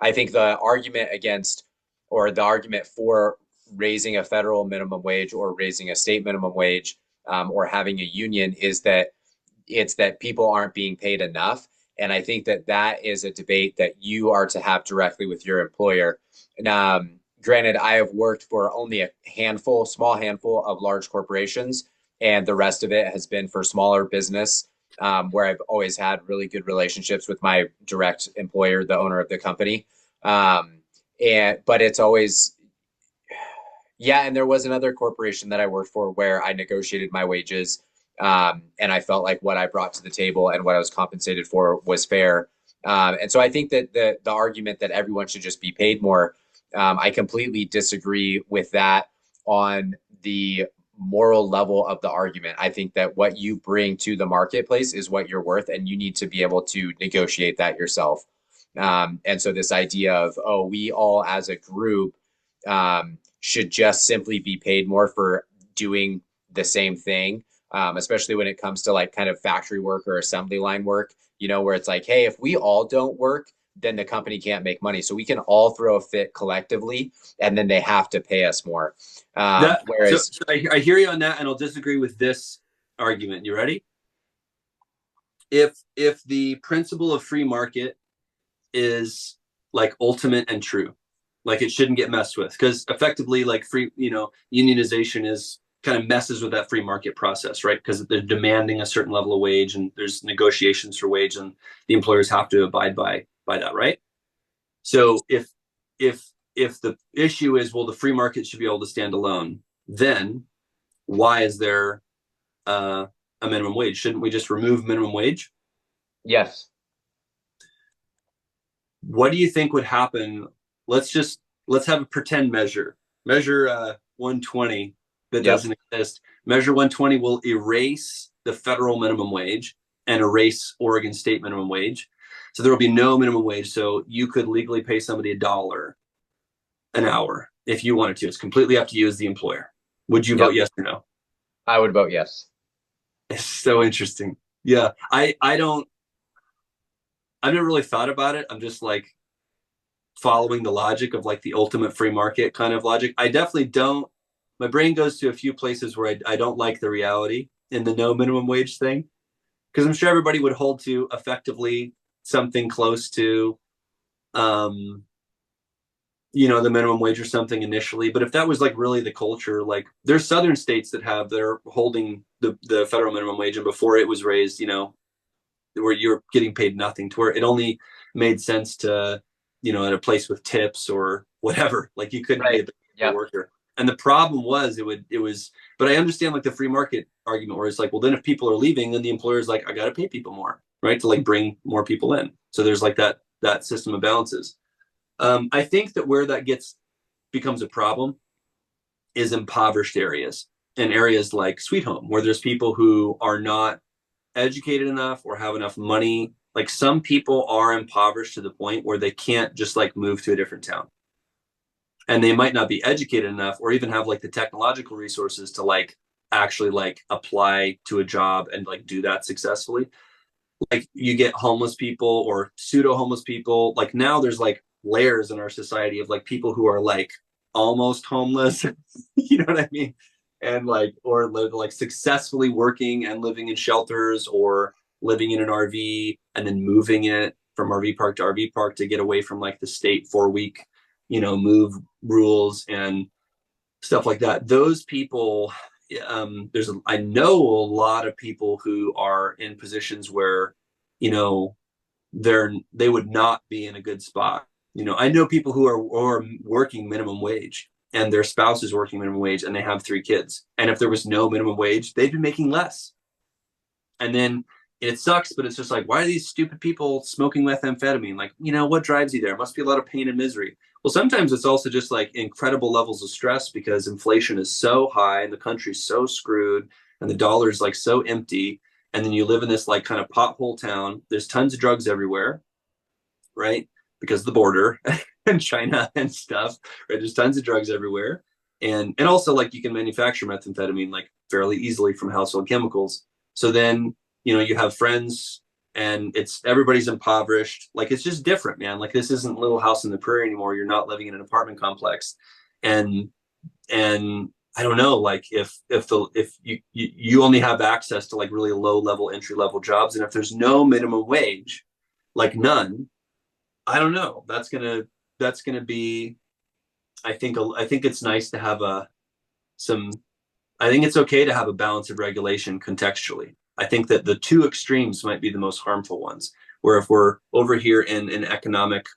I think the argument against or the argument for raising a federal minimum wage or raising a state minimum wage or having a union is that it's that people aren't being paid enough. And I think that that is a debate that you are to have directly with your employer. And, granted, I have worked for only a small handful of large corporations, and the rest of it has been for smaller business, where I've always had really good relationships with my direct employer, the owner of the company. But it's always, yeah. And there was another corporation that I worked for where I negotiated my wages, and I felt like what I brought to the table and what I was compensated for was fair. And so I think that the argument that everyone should just be paid more, I completely disagree with that on the moral level of the argument. I think that what you bring to the marketplace is what you're worth, and you need to be able to negotiate that yourself. And so this idea of, oh, we all as a group should just simply be paid more for doing the same thing, especially when it comes to like kind of factory work or assembly line work, where it's like, hey, if we all don't work, then the company can't make money. So we can all throw a fit collectively, and then they have to pay us more. Whereas so I hear you on that, and I'll disagree with this argument. You ready? If the principle of free market is like ultimate and true, like it shouldn't get messed with, because effectively like unionization is kind of messes with that free market process, right? Because they're demanding a certain level of wage, and there's negotiations for wage, and the employers have to abide by that, right? So if the issue is, well, the free market should be able to stand alone, then why is there a minimum wage? Shouldn't we just remove minimum wage? yes. What do you think would happen? Let's have a pretend measure 120 that doesn't exist. Measure 120 will erase the federal minimum wage and erase Oregon state minimum wage. So there will be no minimum wage. So you could legally pay somebody $1 an hour if you wanted to. It's completely up to you as the employer. Would you vote yes or no? I would vote yes. It's so interesting. Yeah, I've never really thought about it. I'm just like following the logic of like the ultimate free market kind of logic. I definitely don't. My brain goes to a few places where I don't like the reality in the no minimum wage thing, because I'm sure everybody would hold to effectively something close to, the minimum wage or something initially. But if that was like really the culture, like there's southern states that they're holding the federal minimum wage, and before it was raised, where you're getting paid nothing, to where it only made sense to, at a place with tips or whatever, like you couldn't be a worker. And the problem was but I understand like the free market argument where it's like, well, then if people are leaving, then the employer's like, I got to pay people more, right? To like bring more people in. So there's like that system of balances. I think that where that becomes a problem is impoverished areas, and areas like Sweet Home, where there's people who are not educated enough or have enough money. Like some people are impoverished to the point where they can't just like move to a different town, and they might not be educated enough or even have like the technological resources to like actually like apply to a job and like do that successfully. Like you get homeless people or pseudo homeless people. Like now there's like layers in our society of like people who are like almost homeless. You know what I mean? and like, or like successfully working and living in shelters, or living in an RV and then moving it from RV park to RV park to get away from like the state 4-week, move rules and stuff like that. Those people, I know a lot of people who are in positions where, they would not be in a good spot. I know people who are working minimum wage, and their spouse is working minimum wage, and they have 3 kids. And if there was no minimum wage, they'd be making less. And then it sucks, but it's just like, why are these stupid people smoking methamphetamine? Like, what drives you there? It must be a lot of pain and misery. Well, sometimes it's also just like incredible levels of stress because inflation is so high and the country's so screwed and the dollar's like so empty. And then you live in this like kind of pothole town. There's tons of drugs everywhere, right? Because of the border and China and stuff, right? There's tons of drugs everywhere. And also like you can manufacture methamphetamine like fairly easily from household chemicals. So then, you have friends and everybody's impoverished. Like, it's just different, man. Like, this isn't Little House on the Prairie anymore. You're not living in an apartment complex. And I don't know, like if you only have access to like really low level, entry level jobs. And if there's no minimum wage, like none, I don't know. That's going to be, I think it's nice to have I think it's okay to have a balance of regulation contextually. I think that the 2 extremes might be the most harmful ones, where if we're over here in economic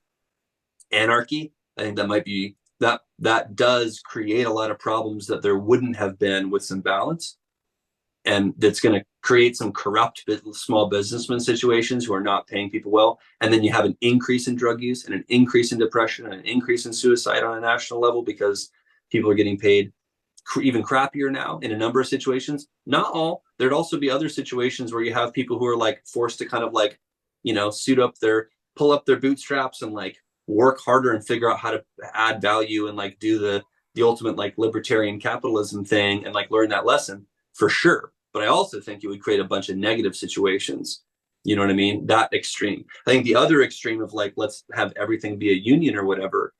anarchy, I think that might be, that does create a lot of problems that there wouldn't have been with some balance. And that's going to create some corrupt small businessman situations who are not paying people well. And then you have an increase in drug use and an increase in depression and an increase in suicide on a national level because people are getting paid even crappier now in a number of situations. Not all. There'd also be other situations where you have people who are like forced to kind of like, pull up their bootstraps and like work harder and figure out how to add value and like do the ultimate like libertarian capitalism thing and like learn that lesson for sure. But I also think it would create a bunch of negative situations. You know what I mean? That extreme. I think the other extreme of like, let's have everything be a union or whatever.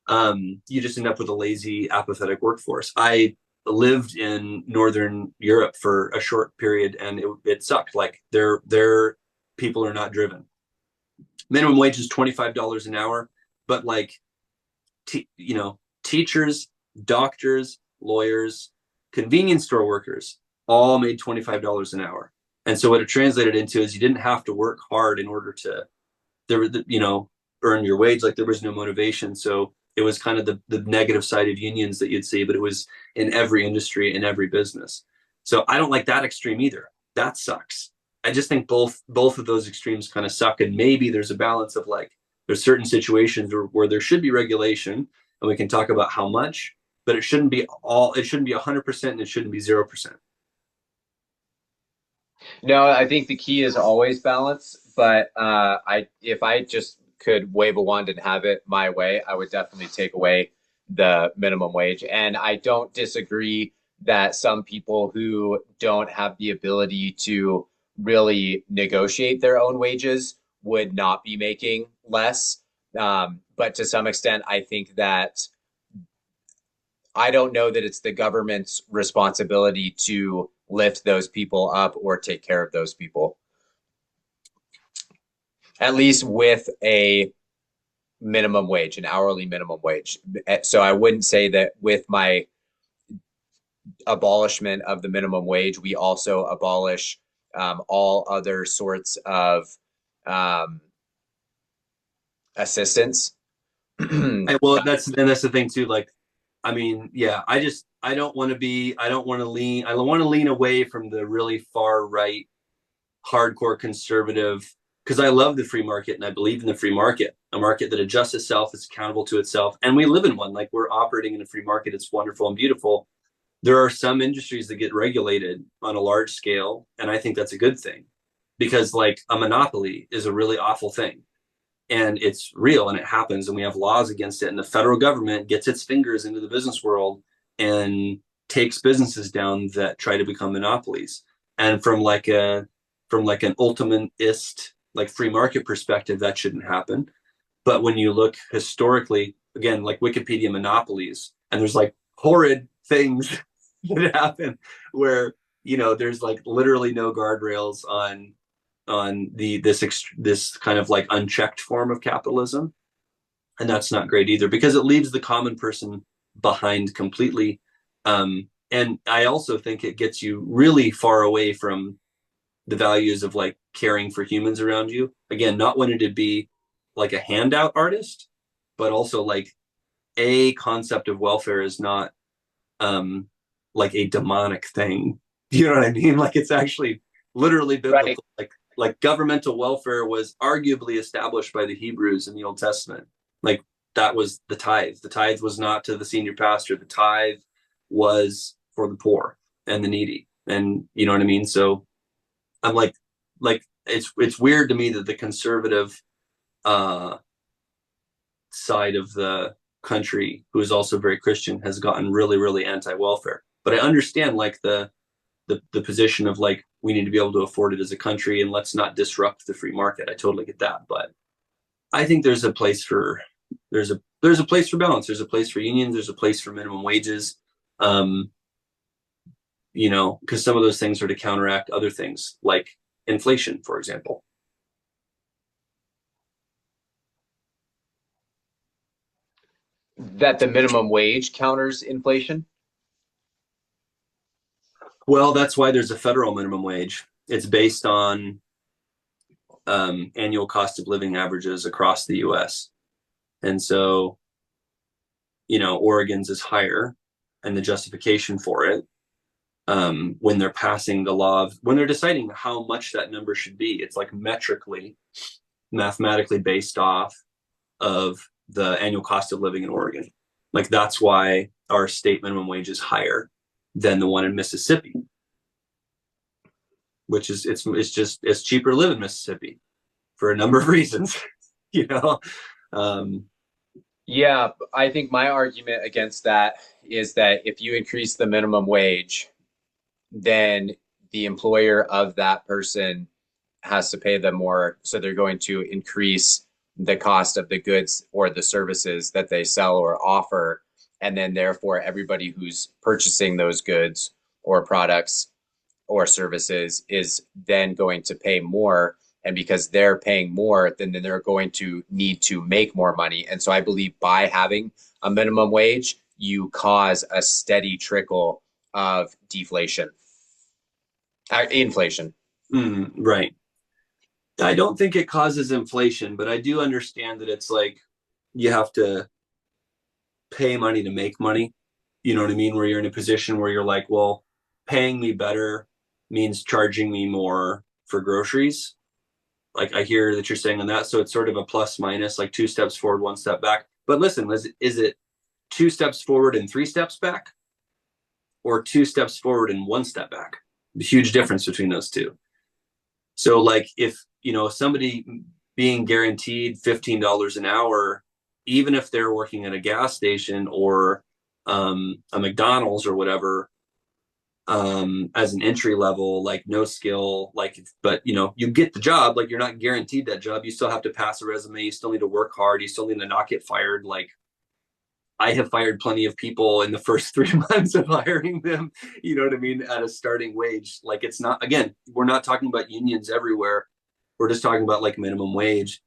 You just end up with a lazy, apathetic workforce. I lived in Northern Europe for a short period and it sucked. Like their people are not driven. Minimum wage is $25 an hour, but like, teachers, doctors, lawyers, convenience store workers all made $25 an hour. And so what it translated into is you didn't have to work hard in order to, earn your wage. Like there was no motivation. So it was kind of the negative side of unions that you'd see, but it was in every industry, in every business. So I don't like that extreme either. That sucks. I just think both of those extremes kind of suck. And maybe there's a balance of like, there's certain situations where there should be regulation and we can talk about how much, but it shouldn't be 100% and it shouldn't be 0%. No, I think the key is always balance, but if I just could wave a wand and have it my way, I would definitely take away the minimum wage. And I don't disagree that some people who don't have the ability to really negotiate their own wages would not be making less. But to some extent, I think that I don't know that it's the government's responsibility to lift those people up or take care of those people, at least with a minimum wage, an hourly minimum wage. So I wouldn't say that with my abolishment of the minimum wage, we also abolish all other sorts of assistance. Well, that's the thing too. Like, I mean, yeah, I want to lean away from the really far right, hardcore conservative, because I love the free market and I believe in the free market, a market that adjusts itself, is accountable to itself. And we live in one, like we're operating in a free market. It's wonderful and beautiful. There are some industries that get regulated on a large scale. And I think that's a good thing because like a monopoly is a really awful thing. And it's real and it happens and we have laws against it. And the federal government gets its fingers into the business world and takes businesses down that try to become monopolies. And from like an ultimatist, like free market perspective, that shouldn't happen. But when you look historically, again, like Wikipedia monopolies, and there's like horrid things that happen where, you know, there's like literally no guardrails on this kind of like unchecked form of capitalism. And that's not great either, because it leaves the common person behind completely. And I also think it gets you really far away from the values of like caring for humans around you. Again, not wanting to be like a handout artist, but also like a concept of welfare is not like a demonic thing. You know what I mean? Like it's actually literally biblical. Right. Like governmental welfare was arguably established by the Hebrews in the Old Testament. Like that was the tithe. The tithe was not to the senior pastor. The tithe was for the poor and the needy. And you know what I mean? So I'm like it's weird to me that the conservative side of the country, who is also very Christian, has gotten really, really anti-welfare. But I understand like the position of like we need to be able to afford it as a country and let's not disrupt the free market. I totally get that, but I think there's a place for there's a place for balance. There's a place for unions. There's a place for minimum wages. You know, because some of those things are to counteract other things like inflation, for example. That the minimum wage counters inflation? Well, that's why there's a federal minimum wage. It's based on annual cost of living averages across the US. And so, you know, Oregon's is higher, and the justification for it, when they're passing the law of, when they're deciding how much that number should be, it's like mathematically based off of the annual cost of living in Oregon. Like that's why our state minimum wage is higher than the one in Mississippi, which is it's cheaper to live in Mississippi for a number of reasons, you know. Yeah, I think my argument against that is that if you increase the minimum wage, then the employer of that person has to pay them more. So they're going to increase the cost of the goods or the services that they sell or offer. And then therefore everybody who's purchasing those goods or products or services is then going to pay more. And because they're paying more, then they're going to need to make more money. And so I believe by having a minimum wage, you cause a steady trickle of deflation, inflation. Right. I don't think it causes inflation, but I do understand that it's like you have to pay money to make money. You know what I mean? Where you're in a position where you're like, well, paying me better means charging me more for groceries. Like I hear that you're saying on that. So it's sort of a plus minus, like 2 steps forward, 1 step back. But listen, is it 2 steps forward and 3 steps back? Or 2 steps forward and 1 step back? The huge difference between those two. So like if, you know, somebody being guaranteed $15 an hour, even if they're working at a gas station or a McDonald's or whatever, as an entry level, like no skill, like, but you know, you get the job, like you're not guaranteed that job. You still have to pass a resume. You still need to work hard. You still need to not get fired. Like I have fired plenty of people in the first 3 months of hiring them, you know what I mean, at a starting wage. Like it's not, again, we're not talking about unions everywhere. We're just talking about like minimum wage.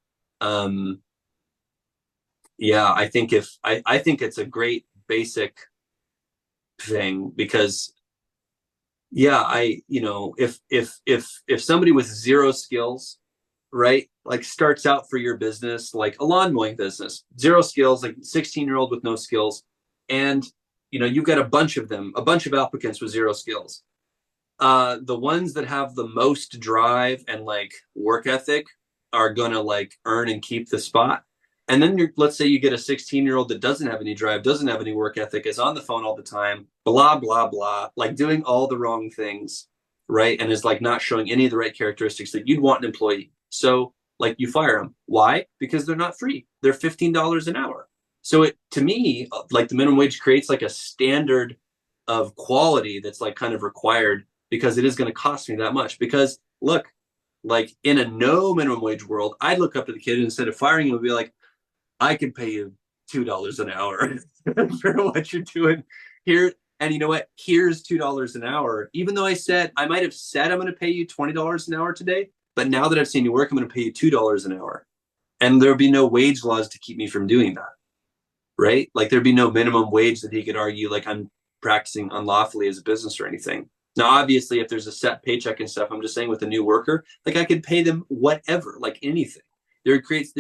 Yeah, I think I think it's a great basic thing because yeah, you know, if somebody with 0 skills, right, like starts out for your business, like a lawn mowing business, 0 skills, like 16-year-old with no skills, and you know, you've got a bunch of applicants with 0 skills. The ones that have the most drive and like work ethic are gonna like earn and keep the spot. And then let's say you get a 16-year-old that doesn't have any drive, doesn't have any work ethic, is on the phone all the time, blah, blah, blah, like doing all the wrong things, right? And is like not showing any of the right characteristics that you'd want an employee. So like you fire them. Why? Because they're not free. They're $15 an hour. So it, to me, like the minimum wage creates like a standard of quality that's like kind of required because it is going to cost me that much. Because look, like in a no minimum wage world, I'd look up to the kid and instead of firing him, would be like, I can pay you $2 an hour for what you're doing here. And you know what? Here's $2 an hour. Even though I might have said I'm going to pay you $20 an hour today, but now that I've seen you work, I'm going to pay you $2 an hour. And there'll be no wage laws to keep me from doing that, right? Like there'd be no minimum wage that he could argue like I'm practicing unlawfully as a business or anything. Now, obviously, if there's a set paycheck and stuff, I'm just saying with a new worker, like I could pay them whatever, like anything. There creates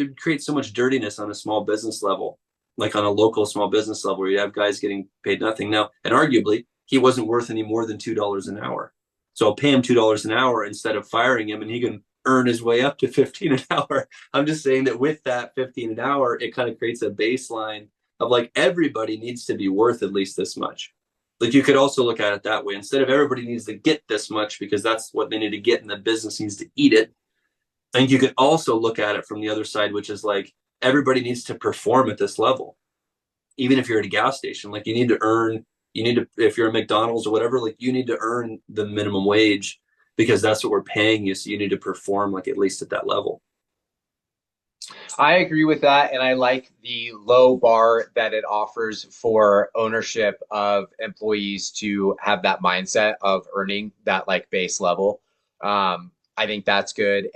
so much dirtiness on a small business level, like on a local small business level, where you have guys getting paid nothing now. And arguably, he wasn't worth any more than $2 an hour. So I'll pay him $2 an hour instead of firing him, and he can earn his way up to 15 an hour. I'm just saying that with that 15 an hour, it kind of creates a baseline of like everybody needs to be worth at least this much. Like you could also look at it that way. Instead of everybody needs to get this much because that's what they need to get and the business needs to eat it. And you could also look at it from the other side, which is like everybody needs to perform at this level. Even if you're at a gas station, like you need to, if you're a McDonald's or whatever, like you need to earn the minimum wage because that's what we're paying you. So you need to perform like at least at that level. I agree with that, and I like the low bar that it offers for ownership of employees to have that mindset of earning that like base level. I think that's good,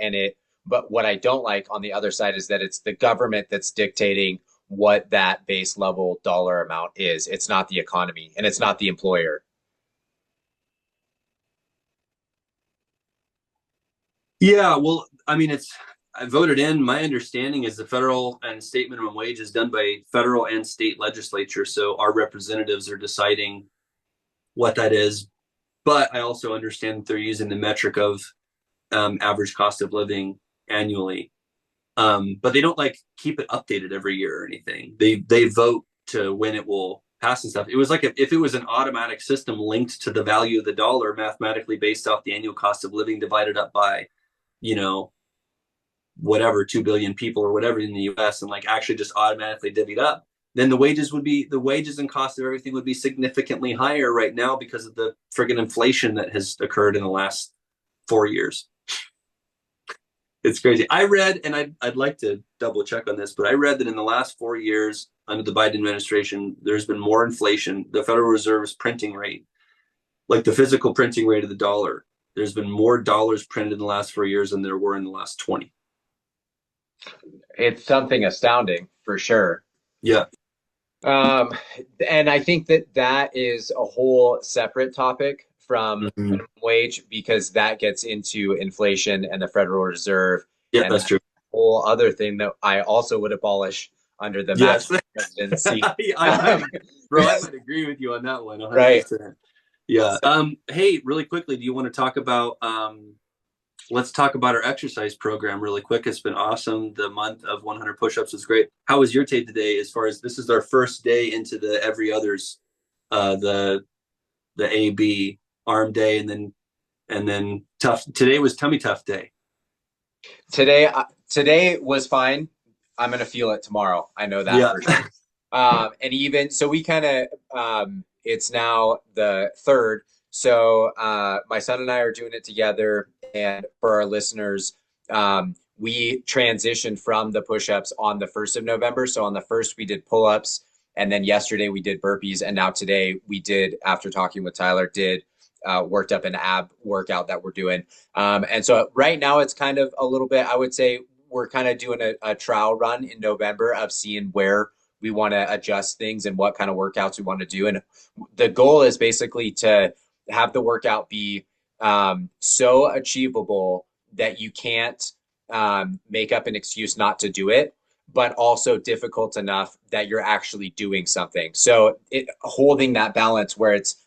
but what I don't like on the other side is that it's the government that's dictating what that base level dollar amount is. It's not the economy, and it's not the employer. Yeah, well, I mean, I voted in. My understanding is the federal and state minimum wage is done by federal and state legislature. So our representatives are deciding what that is. But I also understand that they're using the metric of average cost of living annually. But they don't like keep it updated every year or anything. They vote to when it will pass and stuff. It was like if it was an automatic system linked to the value of the dollar mathematically based off the annual cost of living divided up by, whatever 2 billion people or whatever in the US and like actually just automatically divvied up, then the wages and cost of everything would be significantly higher right now because of the friggin' inflation that has occurred in the last 4 years. It's crazy. I read, and I'd like to double check on this, but I read that in the last 4 years under the Biden administration, there's been more inflation. The Federal Reserve's printing rate, like the physical printing rate of the dollar, there's been more dollars printed in the last 4 years than there were in the last 20. It's something astounding for sure. Yeah. And I think that is a whole separate topic from minimum wage because that gets into inflation and the Federal Reserve. Yeah, and that's true. Whole other thing that I also would abolish under the Maximo presidency. I might agree with you on that one. 100%. Right. Yeah. Hey, really quickly, do you want to talk about let's talk about our exercise program really quick. It's been awesome. The month of 100 push-ups is great. How was your day today as far as this is our first day into the every others, the AB arm day and then tough. Today was tummy tough day. Today was fine. I'm going to feel it tomorrow. I know that for sure. And even so we kind of it's now the 3rd. So my son and I are doing it together. And for our listeners, we transitioned from the push-ups on the 1st of November. So on the 1st, we did pull-ups. And then yesterday we did burpees. And now today we did, after talking with Tyler, worked up an ab workout that we're doing. And so right now it's kind of a little bit, I would say we're kind of doing a trial run in November of seeing where we want to adjust things and what kind of workouts we want to do. And the goal is basically to have the workout be so achievable that you can't make up an excuse not to do it, but also difficult enough that you're actually doing something. So holding that balance where it's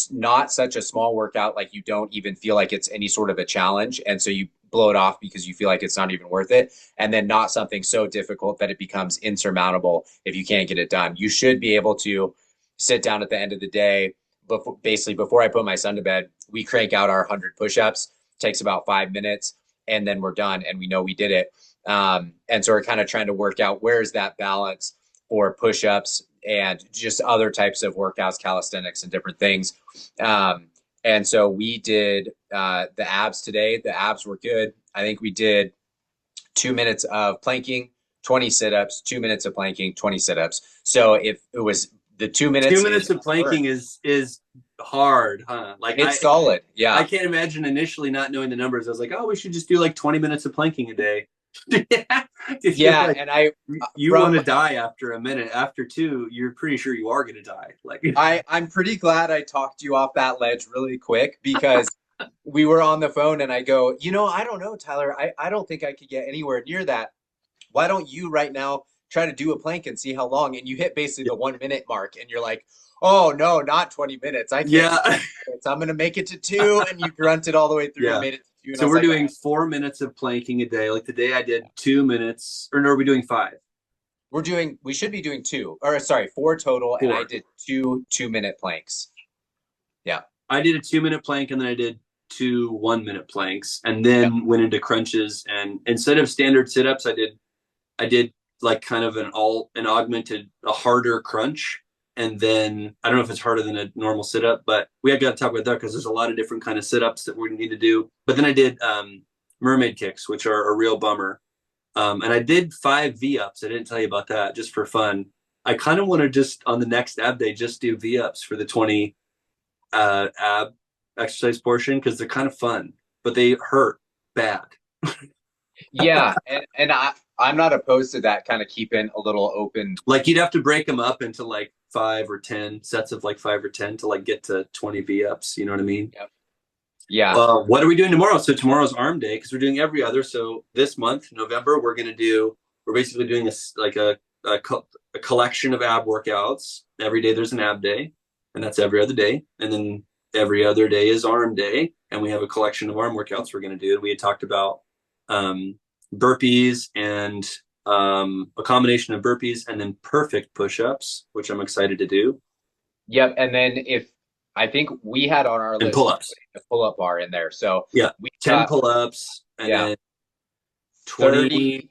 not such a small workout, like you don't even feel like it's any sort of a challenge. And so you blow it off because you feel like it's not even worth it. And then not something so difficult that it becomes insurmountable if you can't get it done. You should be able to sit down at the end of the day, before I put my son to bed, we crank out our 100 push-ups. Takes about 5 minutes, and then we're done, and we know we did it. And so we're kind of trying to work out where's that balance for push-ups and just other types of workouts, calisthenics, and different things. And so we did the abs today. The abs were good. I think we did 2 minutes of planking, 20 sit-ups, 2 minutes of planking, 20 sit-ups. So if it was The 2 minutes 2 minutes of planking is hard, huh? Like it's solid. Yeah. I can't imagine initially not knowing the numbers. I was like, oh, we should just do like 20 minutes of planking a day. Yeah. Like, And I, you want to die after a minute. After two, you're pretty sure you are going to die. Like I'm pretty glad I talked you off that ledge really quick because we were on the phone and I go, I don't know, Tyler. I don't think I could get anywhere near that. Why don't you right now try to do a plank and see how long? And you hit basically the 1 minute mark and you're like, oh no, not 20 minutes. I can't do 20 minutes. I'm going to make it to 2. And you grunted all the way through and made it to 2. And so we're like, doing 4 minutes of planking a day. Like today I did 2 minutes, or no, are we doing 5? We should be doing 2, or sorry, 4 total. 4. And I did 2 2-minute planks. Yeah. I did a 2-minute plank and then I did 2 1-minute planks and then went into crunches. And instead of standard sit-ups, I did like kind of an augmented, a harder crunch. And then I don't know if it's harder than a normal sit-up, but we got to talk about that because there's a lot of different kind of sit-ups that we need to do. But then I did mermaid kicks, which are a real bummer. And I did 5 V-ups. I didn't tell you about that, just for fun. I kind of want to just on the next ab day, just do V-ups for the 20 ab exercise portion because they're kind of fun, but they hurt bad. Yeah. And I'm not opposed to that, kind of keeping a little open. Like you'd have to break them up into like 5 or 10 sets of like 5 or 10 to like get to 20 V-ups. You know what I mean? Yep. Yeah. What are we doing tomorrow? So tomorrow's arm day because we're doing every other. So this month, November, we're basically doing a collection of ab workouts. Every day there's an ab day, and that's every other day. And then every other day is arm day, and we have a collection of arm workouts we're going to do. We had talked about burpees and a combination of burpees and then perfect push-ups, which I'm excited to do. Yep. And then I think we had on our list pull-ups, the pull-up bar in there. So yeah, 10 pull-ups and then 20,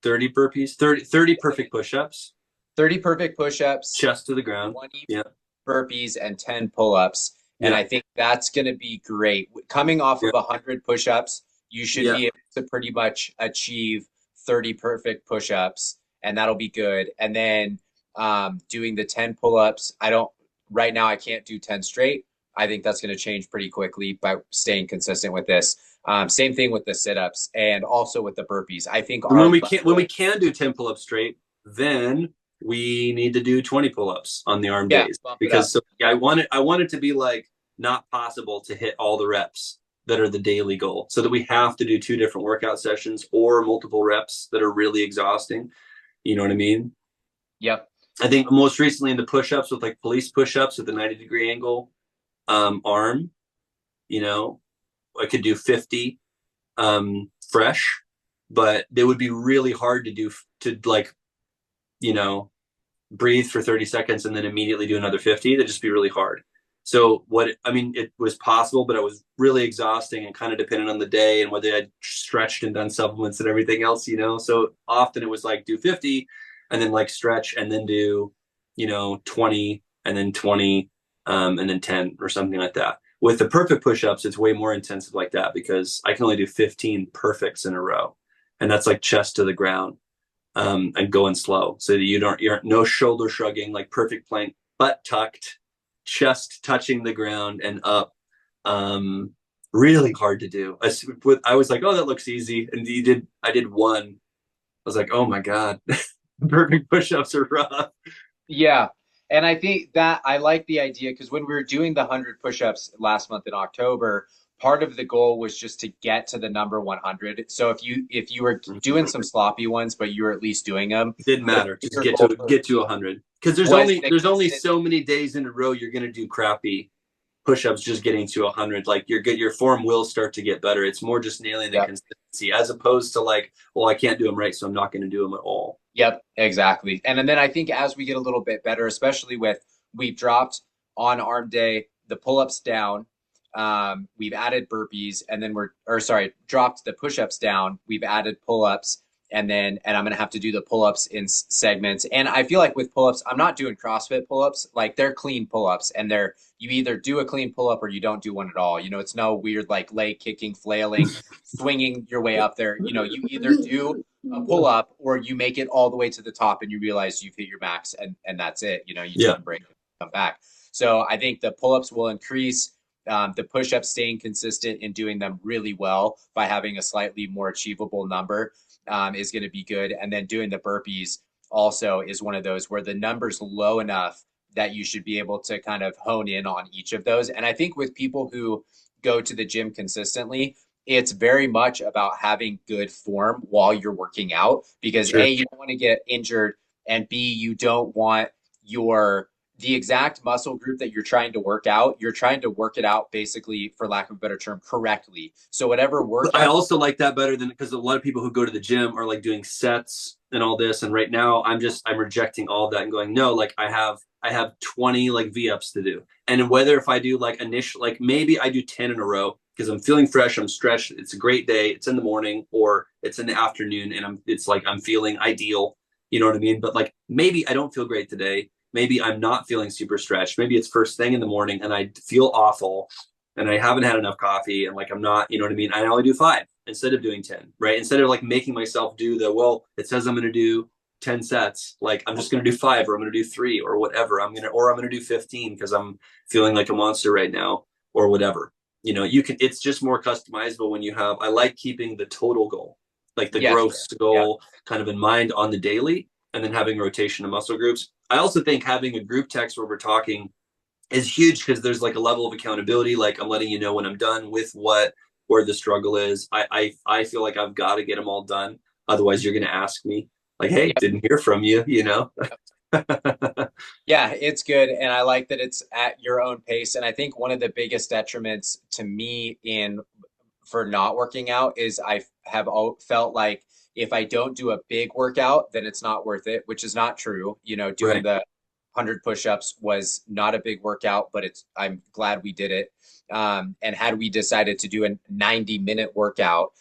30 burpees, 30 perfect push-ups, 30 perfect push-ups, chest to the ground, 20 burpees and 10 pull-ups. And I think that's going to be great. Coming off of 100 push-ups, you should be able to pretty much achieve 30 perfect push-ups, and that'll be good. And then doing the 10 pull-ups, right now I can't do 10 straight. I think that's going to change pretty quickly by staying consistent with this. Same thing with the sit-ups and also with the burpees. I think when we can do 10 pull-ups straight, then we need to do 20 pull-ups on the arm days because I want it to be like not possible to hit all the reps that are the daily goal, so that we have to do 2 different workout sessions or multiple reps that are really exhausting. You know what I mean? Yep. I think most recently in the push-ups with like police push-ups with the 90-degree angle arm, I could do 50 fresh, but they would be really hard to do breathe for 30 seconds and then immediately do another 50. That'd just be really hard. So it was possible, but it was really exhausting and kind of dependent on the day and whether I'd stretched and done supplements and everything else, So often it was like do 50 and then like stretch and then do, 20 and then 20 and then 10 or something like that. With the perfect push-ups, it's way more intensive like that because I can only do 15 perfects in a row. And that's like chest to the ground and going slow. So that you're no shoulder shrugging, like perfect plank, butt tucked, chest touching the ground and up. Really hard to do. I was like, oh, that looks easy. And I did one. I was like, oh my God, perfect push-ups are rough. Yeah. And I think that I like the idea because when we were doing the 100 push-ups last month in October, part of the goal was just to get to the number 100. So if you were doing some sloppy ones, but you were at least doing them, it didn't matter. Just get to 100 because there's only so many days in a row you're going to do crappy push-ups just getting to 100. Like your form will start to get better. It's more just nailing the consistency as opposed to like, well, I can't do them right, so I'm not going to do them at all. Yep, exactly. And then I think as we get a little bit better, especially we've dropped on arm day the pull-ups down, we've added burpees, and then dropped the push-ups down, we've added pull-ups, and I'm going to have to do the pull-ups in segments. And I feel like with pull-ups, I'm not doing CrossFit pull-ups. Like they're clean pull-ups, and you either do a clean pull-up or you don't do one at all. It's no weird like leg kicking, flailing, swinging your way up there. You either do a pull up, or you make it all the way to the top and you realize you've hit your max, and that's it. You know, you take Yeah. a break, come back. So I think the pull ups will increase. The push ups, staying consistent and doing them really well by having a slightly more achievable number, is going to be good. And then doing the burpees also is one of those where the number's low enough that you should be able to kind of hone in on each of those. And I think with people who go to the gym consistently, it's very much about having good form while you're working out, because Sure. A, you don't want to get injured, and B, you don't want your the exact muscle group that you're trying to work out, you're trying to work it out basically, for lack of a better term, correctly. So whatever I workout. also like that better than, because a lot of people who go to the gym are like doing sets and all this. And right now I'm rejecting all of that and going, no, like I have 20 like V-ups to do. And whether if I do like initial, like maybe I do 10 in a row because I'm feeling fresh, I'm stretched, it's a great day, it's in the morning or it's in the afternoon and it's like I'm feeling ideal, you know what I mean? But like maybe I don't feel great today. Maybe I'm not feeling super stretched. Maybe it's first thing in the morning and I feel awful and I haven't had enough coffee and like I'm not, you know what I mean? I only do 5 instead of doing 10, right? Instead of like making myself do well, it says I'm going to do 10 sets. Like I'm just going to do 5 or I'm going to do 3 or whatever. I'm going to do 15 because I'm feeling like a monster right now or whatever. You know, it's just more customizable when you have, I like keeping the total goal, like the Yes. gross goal kind of in mind on the daily and then having a rotation of muscle groups. I also think having a group text where we're talking is huge because there's like a level of accountability. Like I'm letting you know when I'm done with where the struggle is. I feel like I've got to get them all done. Otherwise you're going to ask me like, hey, didn't hear from you, you know? Yeah, it's good. And I like that it's at your own pace. And I think one of the biggest detriments to me in for not working out is I have felt like if I don't do a big workout, then it's not worth it, which is not true. You know, doing Right. the 100 push-ups was not a big workout, but I'm glad we did it. And had we decided to do a 90-minute workout,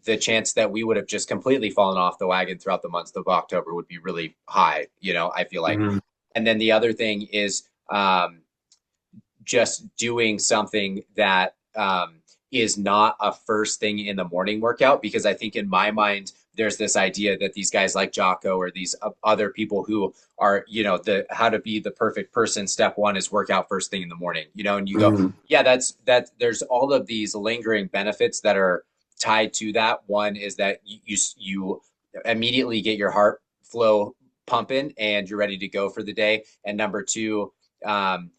the chance that we would have just completely fallen off the wagon throughout the month of October would be really high, you know, I feel like. Mm-hmm. And then the other thing is just doing something that is not a first thing in the morning workout, because I think in my mind there's this idea that these guys like Jocko or these other people who are, you know, the how to be the perfect person, step one is work out first thing in the morning, you know, and you go, yeah, there's all of these lingering benefits that are tied to that. One is that you immediately get your heart flow pumping and you're ready to go for the day. And number two, it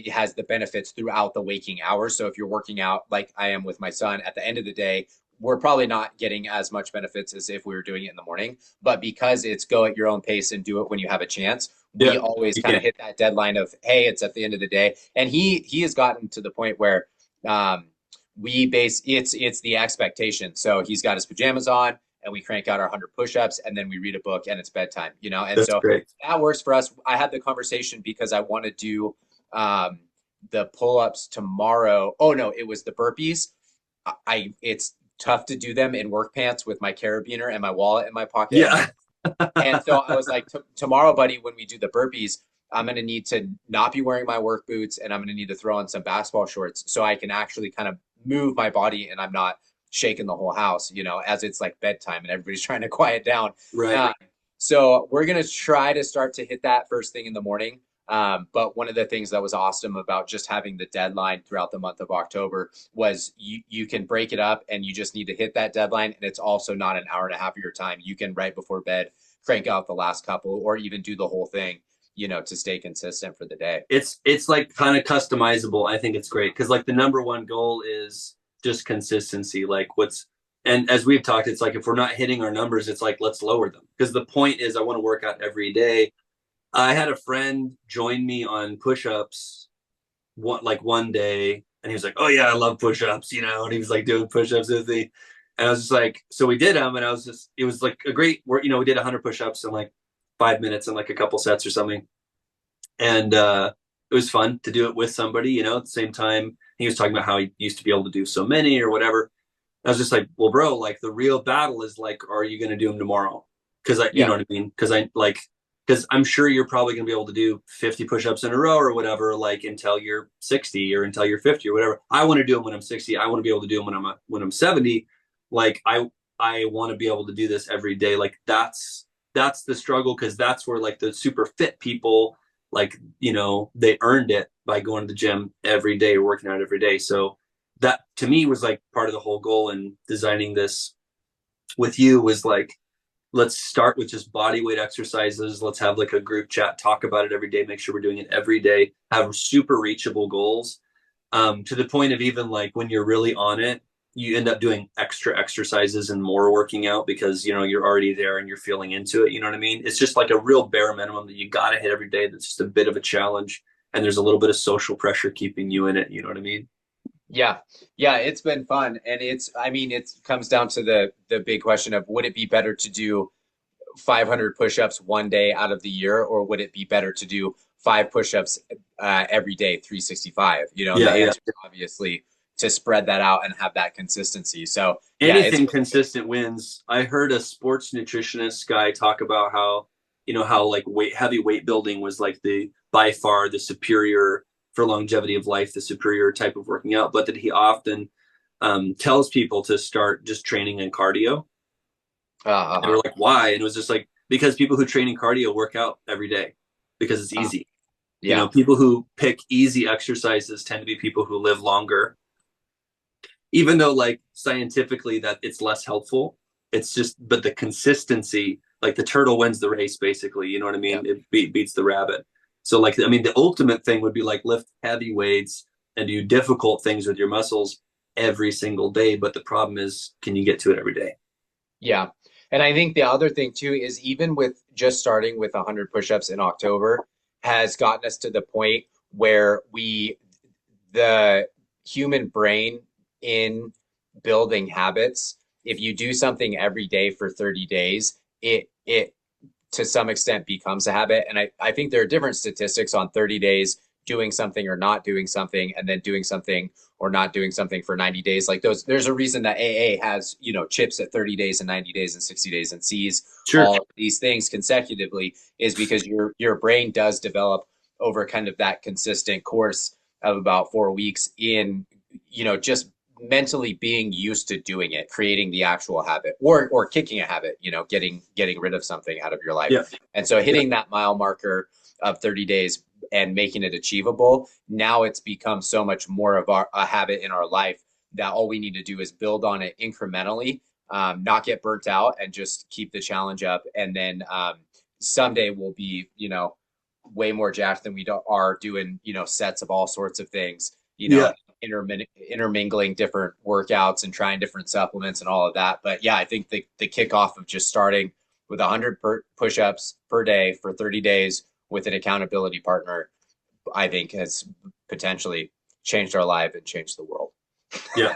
has the benefits throughout the waking hours. So if you're working out like I am with my son at the end of the day, we're probably not getting as much benefits as if we were doing it in the morning. But because it's go at your own pace and do it when you have a chance, we always kind of hit that deadline of, hey, it's at the end of the day. And he has gotten to the point where it's the expectation. So he's got his pajamas on and we crank out our 100 push-ups and then we read a book and it's bedtime, you know? And That's so great. that works for us. I had the conversation because I want to do the pull-ups tomorrow. Oh no, it was the burpees. It's tough to do them in work pants with my carabiner and my wallet in my pocket. Yeah. And so I was like, tomorrow, buddy, when we do the burpees, I'm going to need to not be wearing my work boots and I'm going to need to throw on some basketball shorts so I can actually kind of move my body and I'm not shaking the whole house, you know, as it's like bedtime and everybody's trying to quiet down. Right. So we're going to try to start to hit that first thing in the morning. But one of the things that was awesome about just having the deadline throughout the month of October was you can break it up and you just need to hit that deadline. And it's also not an hour and a half of your time. You can right before bed, crank out the last couple or even do the whole thing, you know, to stay consistent for the day. It's like kind of customizable. I think it's great because like the number one goal is just consistency. Like and as we've talked, it's like if we're not hitting our numbers, it's like let's lower them because the point is I want to work out every day. I had a friend join me on push-ups one day and he was like, oh yeah, I love push-ups, you know, and he was like doing push-ups with me. And I was just like, so we did them and it was like a great work, you know, we did 100 push-ups in like 5 minutes and like a couple sets or something. And it was fun to do it with somebody, you know, at the same time. He was talking about how he used to be able to do so many or whatever. I was just like, well, bro, like the real battle is like, are you going to do them tomorrow? Because you know what I mean? Because I'm sure you're probably going to be able to do 50 push-ups in a row or whatever, like until you're 60 or until you're 50 or whatever. I want to do them when I'm 60. I want to be able to do them when I'm 70. Like I want to be able to do this every day. Like that's the struggle, because that's where like the super fit people, like, they earned it by going to the gym every day, working out every day. So that to me was like part of the whole goal in designing this with you, was like, let's start with just body weight exercises. Let's have like a group chat, talk about it every day, make sure we're doing it every day, have super reachable goals, to the point of even like when you're really on it, you end up doing extra exercises and more working out because, you're already there and you're feeling into it. You know what I mean? It's just like a real bare minimum that you got to hit every day. That's just a bit of a challenge. And there's a little bit of social pressure keeping you in it. You know what I mean? Yeah. Yeah, it's been fun. And it comes down to the big question of, would it be better to do 500 push-ups one day out of the year, or would it be better to do 5 push-ups every day, 365? And the answer is obviously to spread that out and have that consistency. So anything consistent wins. I heard a sports nutritionist guy talk about how, how like heavy weight building was like by far the superior for longevity of life, the superior type of working out, but that he often tells people to start just training in cardio. And we're like, why? And it was just like, because people who train in cardio work out every day because it's easy. Yeah. People who pick easy exercises tend to be people who live longer. Even though like scientifically that it's less helpful, it's just, but the consistency, like the turtle wins the race, basically, you know what I mean? Yeah. It beats the rabbit. So like, the ultimate thing would be like lift heavy weights and do difficult things with your muscles every single day. But the problem is, can you get to it every day? Yeah. And I think the other thing too is, even with just starting with 100 push-ups in October has gotten us to the point where the human brain in building habits, if you do something every day for 30 days, it to some extent becomes a habit. And I think there are different statistics on 30 days doing something or not doing something, and then doing something or not doing something for 90 days. Like there's a reason that AA has, chips at 30 days and 90 days and 60 days and sees all of these things consecutively, is because your brain does develop over kind of that consistent course of about 4 weeks in, just mentally being used to doing it, creating the actual habit, or kicking a habit, getting rid of something out of your life. Yeah. And so hitting that mile marker of 30 days and making it achievable, now it's become so much more of a habit in our life that all we need to do is build on it incrementally, not get burnt out, and just keep the challenge up. And then someday we'll be, way more jacked than we are doing, sets of all sorts of things, intermingling different workouts and trying different supplements and all of that. But yeah, I think the kickoff of just starting with 100 push-ups per day for 30 days with an accountability partner, I think has potentially changed our life and changed the world. Yeah.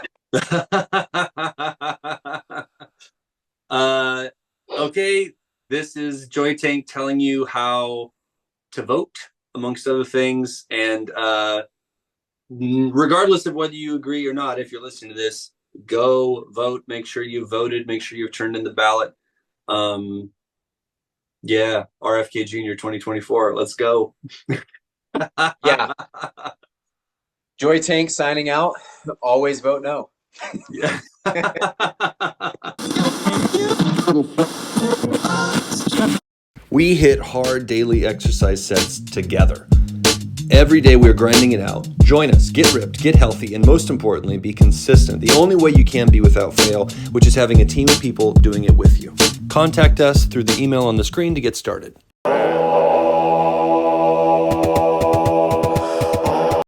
Okay. This is Joy Tank telling you how to vote, amongst other things. And regardless of whether you agree or not, if you're listening to this, go vote. Make sure you voted. Make sure you've turned in the ballot. Yeah, RFK Jr. 2024. Let's go. Yeah. Joy Tank signing out. Always vote no. Yeah. We hit hard daily exercise sets together. Every day we're grinding it out. Join us, get ripped, get healthy, and most importantly, be consistent. The only way you can be without fail, which is having a team of people doing it with you. Contact us through the email on the screen to get started.